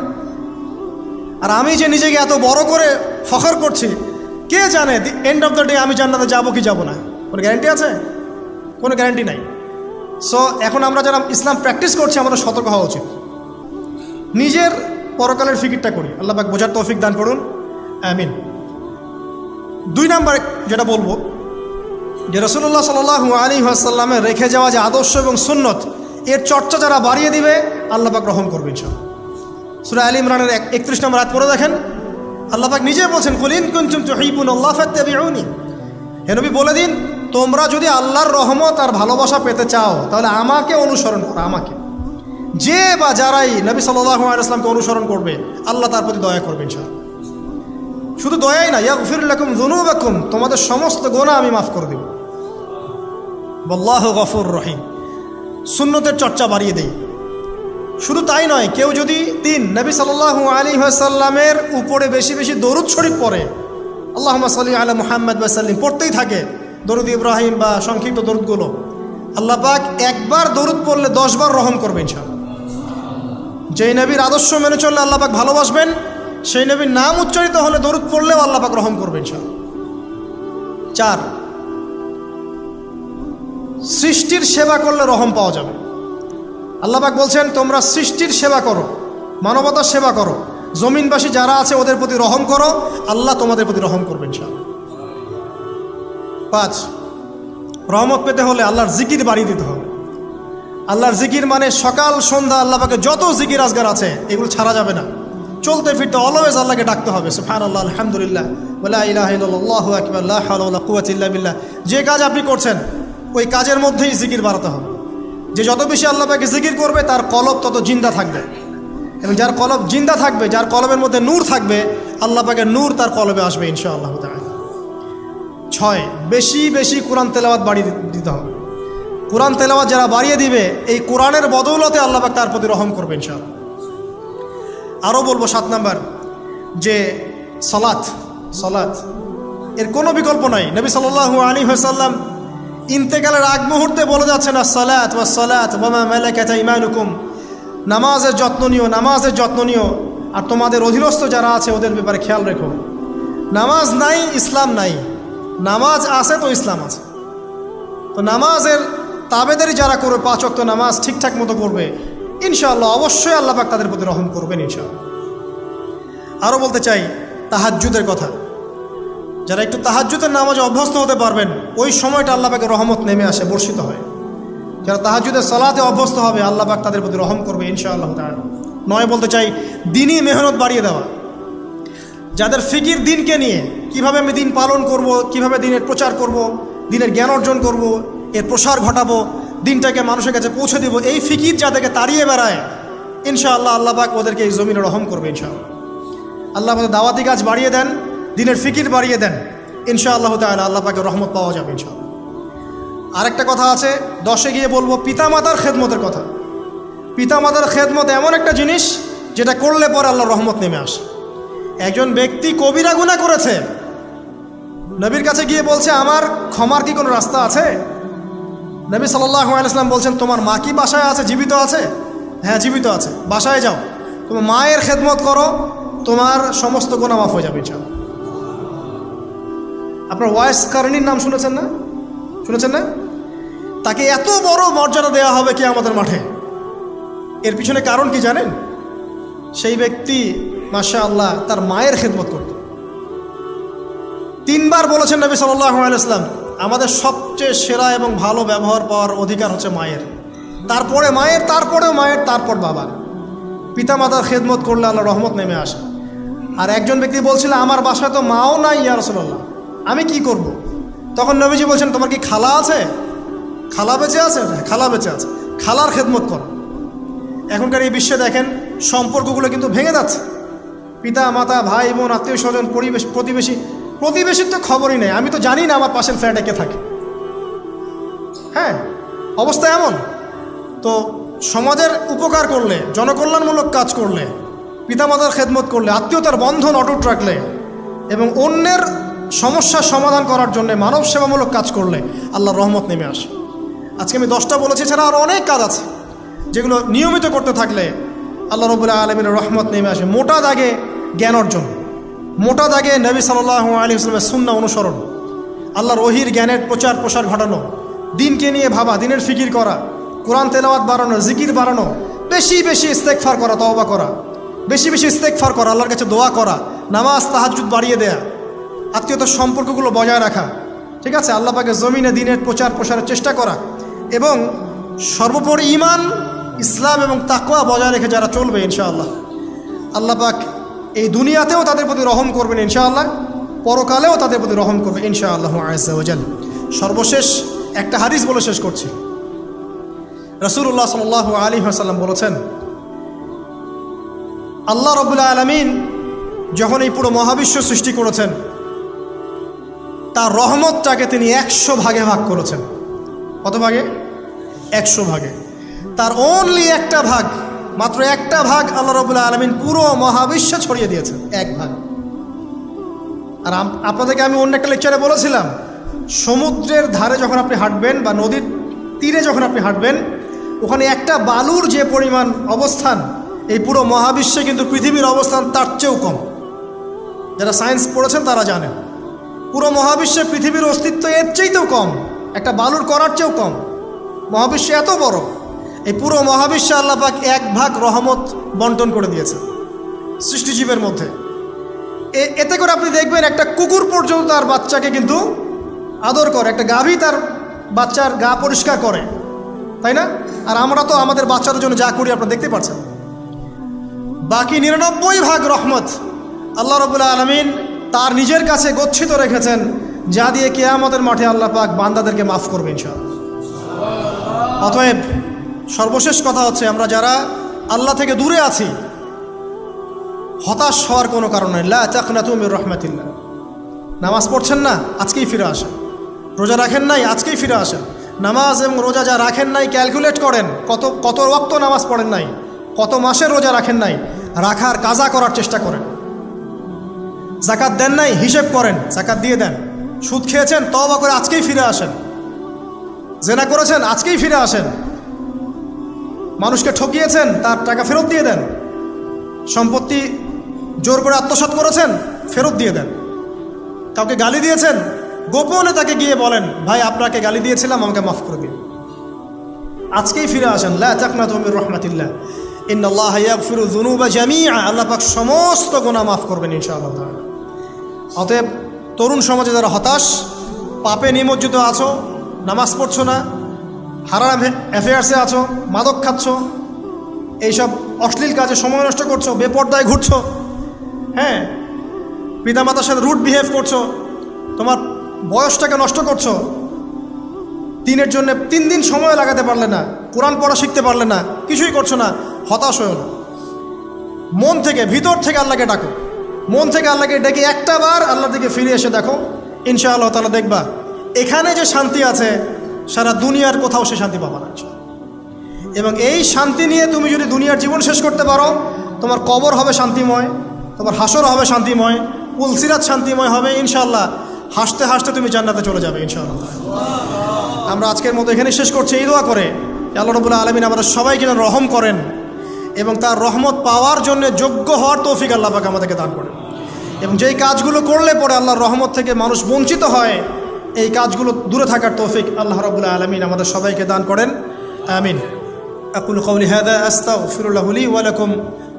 Speaker 1: আর আমি যে নিজেকে এত বড় করে ফখর করছি, কে জানে এন্ড অফ দ্য ডে আমি জান্নাতে যাবো কি যাব না? কোনো গ্যারান্টি আছে? কোনো গ্যারান্টি নাই। সো এখন আমরা যারা ইসলাম প্র্যাকটিস করছি, আমাদের সতর্ক হওয়া উচিত। নিজের পরকালের ফিকিরটা করি, আল্লাহ পাক বোঝার তৌফিক দান করুন, আমিন। 2 নাম্বার যেটা বলবো, যে রাসূলুল্লাহ সাল্লাল্লাহু আলাইহি ওয়াসাল্লামের রেখে যাওয়া যে আদর্শ এবং সুন্নত, এর চর্চা যারা বাড়িয়ে দিবে আল্লাহ পাক রহম করবে ইনশাআল্লাহ। সূরা আলে ইমরানের 31 নম্বর আয়াত পড়ে দেখেন, আল্লাহ পাক নিজে বলছেন, কুল ইন কুনতুম তুহিব্বুনাল্লাহ ফাত্তাবিউনি। হে নবী বলে দিন, তোমরা যদি আল্লাহর রহমত আর ভালোবাসা পেতে চাও তাহলে আমাকে অনুসরণ করো। আমাকে, যে বা যারাই নবী সাল্লাল্লাহু আলাইহি ওয়াসাল্লামকে অনুসরণ করবে আল্লাহ তার প্রতি দয়া করবে ইনশাআল্লাহ। শুধু দয়াই না, ইয়াগফির লাকুম যুনুবাকুম, তোমাদের সমস্ত গুনাহ আমি মাফ করে দেব। আল্লাহু গফুর রহিম। সুন্নতের চর্চা বাড়িয়ে দেই। শুধু তাই নয়, কেউ যদি নবী সাল্লাল্লাহু আলাইহি ওয়াসাল্লামের উপরে বেশি বেশি দরুদ শরীফ পড়ে, আল্লাহুম্মা সাল্লি আলা মুহাম্মাদ ওয়া সাল্লিম পড়তেই থাকে, দরুদ ইব্রাহিম বা সংক্ষিপ্ত দরুদগুলো, আল্লাহ পাক একবার দরুদ পড়লে 10 বার রহম করবে ইনশাআল্লাহ। যেই নবীর আদর্শ মেনে চললে আল্লাহ পাক ভালোবাসবেন, সেই নবীর নাম উচ্চারিত হলে দরুদ পড়লেও আল্লাহ পাক রহম করবে ইনশাআল্লাহ। 4, সৃষ্টির সেবা করলে রহম পাওয়া যাবে। আল্লাহ পাক বলছেন, তোমরা সৃষ্টির সেবা করো, মানবতার সেবা করো, জমিনবাসী যারা আছে ওদের প্রতি রহম করো, আল্লাহ তোমাদের প্রতি রহম করবেন ইনশাআল্লাহ। 5, রহমত পেতে হলে আল্লাহর জিকির বাড়িয়ে দিতে হবে। আল্লাহর জিকির মানে সকাল সন্ধ্যা আল্লাহ পাকে যত জিকির আজগার আছে এগুলো ছাড়া যাবে না। চলতে ফিরতে অলওয়েজ আল্লাহকে ডাকতে হবে, সুবহানাল্লাহ, আলহামদুলিল্লাহ, ওয়ালা ইলাহা ইল্লাল্লাহ, আল্লাহু আকবার, লা হাওলা ওয়ালা কুওয়াতা ইল্লা বিল্লাহ। যে কাজ আপনি করছেন ওই কাজের মধ্যেই জিকির বাড়াতে হবে। যে যত বেশি আল্লাহ পাকে জিকির করবে তার কলব তত জিন্দা থাকবে, এবং যার কলব জিন্দা থাকবে, যার কলবের মধ্যে নূর থাকবে, আল্লাহ পাকের নূর তার কলবে আসবে ইনশাআল্লাহ তাআলা। 6, বেশি বেশি কোরআন তেলাওয়াত বাড়িয়ে দিতে হবে। কোরআন তেলাওয়াত যারা বাড়িয়ে দিবে, এই কোরআনের বদৌলতে আল্লাহ পাক তার প্রতি রহম করবে ইনশাআল্লাহ। আরও বলবো 7 নাম্বার, যে সালাত, সালাত, এর কোনো বিকল্প নাই। নবী সাল্লাল্লাহু আলাইহি ওয়াসাল্লাম ইন্তেকালের আগ মুহূর্তে বলে যাচ্ছেন আসসালাত ওয়াসসালাত ওয়া মা মালাকাত আইমানুকুম, নামাজের যত্ন নিও, নামাজের যত্ন নিও, আর তোমাদের অধীনস্থ যারা আছে ওদের ব্যাপারে খেয়াল রেখো। নামাজ নাই ইসলাম নাই, নামাজ আছে তো ইসলাম আছে। তো নামাজের তাবেদারি যারা করবে, 5 ওয়াক্ত নামাজ ঠিকঠাক মতো করবে, ইনশাআল্লাহ অবশ্যই আল্লাহ পাক তাদের প্রতি রহম করবেন ইনশাআল্লাহ। আরও বলতে চাই তাহাজ্জুদের কথা। যারা একটু তাহাজ্জুদের নামাজে অভ্যস্ত হতে পারবেন, ওই সময়টা আল্লাহ পাকের রহমত নেমে আসে, বর্ষিত হয়। যারা তাহাজ্জুদের সালাতে অভ্যস্ত হবে, আল্লাহ পাক তাদের প্রতি রহম করবে ইনশাআল্লাহ তাআলা। 9 বলতে চাই দিনই মেহনত বাড়িয়ে দেওয়া। যাদের ফিকির দিনকে নিয়ে, কিভাবে আমি দিন পালন করব, কিভাবে দিনের প্রচার করব, দিনের জ্ঞান অর্জন করব, এর প্রসার ঘটাবো, দিনটাকে মানুষের কাছে পৌঁছে দেব, এই ফিকির যাদেরকে তাড়িয়ে বেড়ায়, ইনশাআল্লাহ আল্লাহ পাক ওদেরকে এই জমিনে রহম করবে ইনশাআল্লাহ। আল্লাহ পাক দাওয়াতি কাজ বাড়িয়ে দেন, দিনের ফিকির বাড়িয়ে দেন, ইনশাআল্লাহ তাআলা আল্লাহ পাকের রহমত পাওয়া যাবে ইনশাআল্লাহ। আরেকটা কথা আছে, 10-এ গিয়ে বলবো পিতামাতার খেদমতের কথা। পিতামাতার খেদমত এমন একটা জিনিস যেটা করলে পরে আল্লাহর রহমত নেমে আসে। একজন ব্যক্তি কবিরা গুনাহ করেছে, নবীর কাছে গিয়ে বলছে আমার ক্ষমার কি কোনো রাস্তা আছে? নবী সাল্লাল্লাহু আলাইহি ওয়াসাল্লাম বলছেন তোমার মা কি বাসায় আছে, জীবিত আছে? হ্যাঁ জীবিত আছে, বাসায় যাও, তোমার মায়ের খেদমত করো, তোমার সমস্ত গুনাহ মাফ হয়ে যাবে ইনশাআল্লাহ। আপনার ওয়াইস কারণীর নাম শুনেছেন না? শুনেছেন না? তাকে এত বড় মর্যাদা দেওয়া হবে কিয়ামতের মাঠে। এর পিছনে কারণ কি জানেন? সেই ব্যক্তি মাশাআল্লাহ তার মায়ের খেদমত করত। 3 বার বলেছেন নবী সাল্লাল্লাহু আলাইহি ওয়াসাল্লাম আমাদের সবচেয়ে সেরা এবং ভালো ব্যবহার পাওয়ার অধিকার হচ্ছে মায়ের, তারপরে মায়ের, তারপরেও মায়ের, তারপর বাবা। পিতামাতার খেদমত করলে আল্লাহ রহমত নেমে আসে। আর একজন ব্যক্তি বলছিল আমার বাসায় তো মাও নাই ইয়া রাসূলুল্লাহ, আমি কি করব? তখন নবীজি বলছেন তোমার কি খালা আছে? খালা বেঁচে আছে? খালা বেঁচে আছে, খালার খেদমত করো। এখনকার এই বিশ্বে দেখেন সম্পর্কগুলো কিন্তু ভেঙে যাচ্ছে। পিতা মাতা, ভাই বোন, আত্মীয় স্বজন, প্রতিবেশীর তো খবরই নেই, আমি তো জানি না আমার পাশের ফ্ল্যাটে কে থাকে। হ্যাঁ, অবস্থা এমন। তো সমাজের উপকার করলে, জনকল্যাণমূলক কাজ করলে, পিতামাতার খেদমত করলে, আত্মীয়তার বন্ধন অটুট রাখলে এবং অন্যের সমস্যার সমাধান করার জন্য মানব সেবামূলক কাজ করলে আল্লাহর রহমত নেমে আসে। আজকে আমি 10টা বলেছি, ছাড়া আরও অনেক কাজ আছে যেগুলো নিয়মিত করতে থাকলে আল্লাহ রাব্বুল আলামিনের রহমত নেমে আসে। মোটা দাগে জ্ঞান অর্জন, মোটা দাগে নবী সাল্লাল্লাহু আলাইহি ওয়াসাল্লামের সুন্নাহ অনুসরণ, আল্লাহর ওহীর জ্ঞানের প্রচার প্রসার ঘটানো, দিনকে নিয়ে ভাবা, দিনের ফিকির করা, কোরআন তেলাওয়াত বাড়ানো, জিকির বাড়ানো, বেশি বেশি ইস্তেগফার করা, তওবা করা, বেশি বেশি ইস্তেগফার করা, আল্লাহর কাছে দোয়া করা, নামাজ তাহাজ্জুদ বাড়িয়ে দেয়া, আত্মীয়তার সম্পর্কগুলো বজায় রাখা, ঠিক আছে, আল্লাহ পাকের জমিনে দিনের প্রচার প্রসারের চেষ্টা করা, এবং সর্বোপরি ঈমান, ইসলাম এবং তাকওয়া বজায় রেখে যারা চলবে ইনশাআল্লাহ আল্লাহ পাক এই দুনিয়াতেও তাদের প্রতি রহম করবেন ইনশাআল্লাহ, পরকালেও তাদের প্রতি রহম করবে ইনশাআল্লাহু আযজা ওয়া জাল। সর্বশেষ একটা হাদিস বলে শেষ করছি। রাসূলুল্লাহ সাল্লাল্লাহু আলাইহি ওয়াসাল্লাম বলেছেন, আল্লাহ রাব্বুল আলামিন যখন এই পুরো মহাবিশ্ব সৃষ্টি করেছেন, তার রহমতটাকে তিনি 100 ভাগে ভাগ করেছেন। কত ভাগে? 100 ভাগে। তার অনলি একটা ভাগ, মাত্র একটা ভাগ আল্লাহ রাব্বুল আলামিন পুরো মহাবিশ্ব ছড়িয়ে দিয়েছেন, 1 ভাগ। আর আপনাদেরকে আমি অন্য একটা লেকচারে বলেছিলাম, সমুদ্রের ধারে যখন আপনি হাঁটবেন বা নদীর তীরে যখন আপনি হাঁটবেন, ওখানে একটা বালুর যে পরিমাণ অবস্থান, এই পুরো মহাবিশ্বে কিন্তু পৃথিবীর অবস্থান তার চেয়েও কম। যারা সায়েন্স পড়েছেন তারা জানেন, পুরো মহাবিশ্বে পৃথিবীর অস্তিত্ব এর চেয়েও কম, একটা বালুর করার চেয়েও কম। মহাবিশ্ব এত বড়, এই পুরো মহাবিশ্বে আল্লাহ পাক 1 ভাগ রহমত বন্টন করে দিয়েছে সৃষ্টিজীবের মধ্যে। এতে করে আপনি দেখবেন একটা কুকুর পর্যন্ত তার বাচ্চাকে কিন্তু আদর করে, একটা গাভী তার বাচ্চার গা পরিষ্কার করে, তাই না? আর আমরা তো আমাদের বাচ্চাদের জন্য যা করি আপনারা দেখতে পাচ্ছেন। বাকি 99 ভাগ রহমত আল্লাহ রাব্বুল আলামিন তার নিজের কাছে গচ্ছিত রেখেছেন, যা দিয়ে কিয়ামতের মাঠে আল্লাহ পাক বান্দাদেরকে মাফ করবে ইনশাআল্লাহ। অতএব সর্বশেষ কথা হচ্ছে, আমরা যারা আল্লাহ থেকে দূরে আছি, হতাশ হওয়ার কোনো কারণ নেই। লা তাকনাতু মির রাহমাতিল্লাহ। নামাজ পড়ছেন না, আজকেই ফিরে আসেন। রোজা রাখেন নাই, আজকেই ফিরে আসেন। নামাজ এবং রোজা যা রাখেন নাই, ক্যালকুলেট করেন কত ওয়াক্ত নামাজ পড়েন নাই, কত মাসের রোজা রাখেন নাই, রাখার কাজা করার চেষ্টা করেন। জাকাত দেন নাই, হিসেব করেন, জাকাত দিয়ে দেন। সুদ খেয়েছেন, তওবা করে আজকেই ফিরে আসেন। জেনা করেছেন, আজকেই ফিরে আসেন। মানুষকে ঠকিয়েছেন, তার টাকা ফেরত দিয়ে দেন। সম্পত্তি জোর করে আত্মসাৎ করেছেন, ফেরত দিয়ে দেন। কাউকে গালি দিয়েছেন, গোপনে তাকে গিয়ে বলেন, ভাই আপনাকে গালি দিয়েছিলাম, আমাকে মাফ করে দিন। আজকেই ফিরে আসেন। লা তাকনাতু মির রাহমাতিল্লাহ, ইন্নাল্লাহা ইয়াগফিরু যুনুবা জামিআ। আল্লাহ পাক সমস্ত গুনাহ মাফ করবেন ইনশাআল্লাহ তাআলা। অতএব তরুণ সমাজে যারা হতাশ, পাপে নিমজ্জিত আছো, নামাজ পড়ছো না, হারাম অ্যাফেয়ার্সে আছো, মাদক খাচ্ছ, এইসব অশ্লীল কাজে সময় নষ্ট করছো, বেপর্দায় ঘুরছো, হ্যাঁ, পিতামাতার সাথে রুড বিহেভ করছো, তোমার বয়সটাকে নষ্ট করছো, দিনের জন্য 3 দিন সময় লাগাতে পারলে না, কোরআন পড়া শিখতে পারলে না, কিছুই করছো না, হতাশ হয়েও না। মন থেকে, ভিতর থেকে আল্লাহকে ডাকো। মন থেকে আল্লাহকে ডেকে একটা বার আল্লাহ থেকে ফিরে এসে দেখো, ইনশাআল্লাহ তাআলা দেখবা এখানে যে শান্তি আছে সারা দুনিয়ার কোথাও সে শান্তি পাবা না। এবং এই শান্তি নিয়ে তুমি যদি দুনিয়ার জীবন শেষ করতে পারো, তোমার কবর হবে শান্তিময়, তোমার হাসর হবে শান্তিময়, পুলসিরাত শান্তিময় হবে ইনশাআল্লাহ। হাসতে হাসতে তুমি জান্নাতে চলে যাবে ইনশাআল্লাহ। আমরা আজকের মতো এখানে শেষ করছি এই দোয়া করে, আল্লাহ রাব্বুল আলামিন আমাদের সবাইকে যেন রহম করেন এবং তার রহমত পাওয়ার জন্য যোগ্য হওয়ার তৌফিক আল্লাহ পাক আমাদেরকে দান করেন। এবং যেই কাজগুলো করলে পরে আল্লাহর রহমত থেকে মানুষ বঞ্চিত হয়, এই কাজগুলো দূরে থাকার তৌফিক আল্লাহ রাব্বুল আলামিন আমাদের সবাইকে দান করেন। আমিন। আকুলু কওলি হাযা আস্তাগফিরুল্লাহ লি ওয়া লাকুম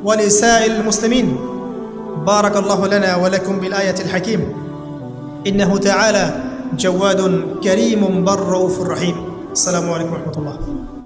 Speaker 1: ওয়া লিসাইল মুসলিমিন। বারাকাল্লাহু লানা ওয়া লাকুম বিল আয়াতিল হাকীম। ইন্নাহু তাআলা জাওয়াদুন কারীমুন বাররাউফুর রহিম। আসসালামু আলাইকুম ওয়া রাহমাতুল্লাহ।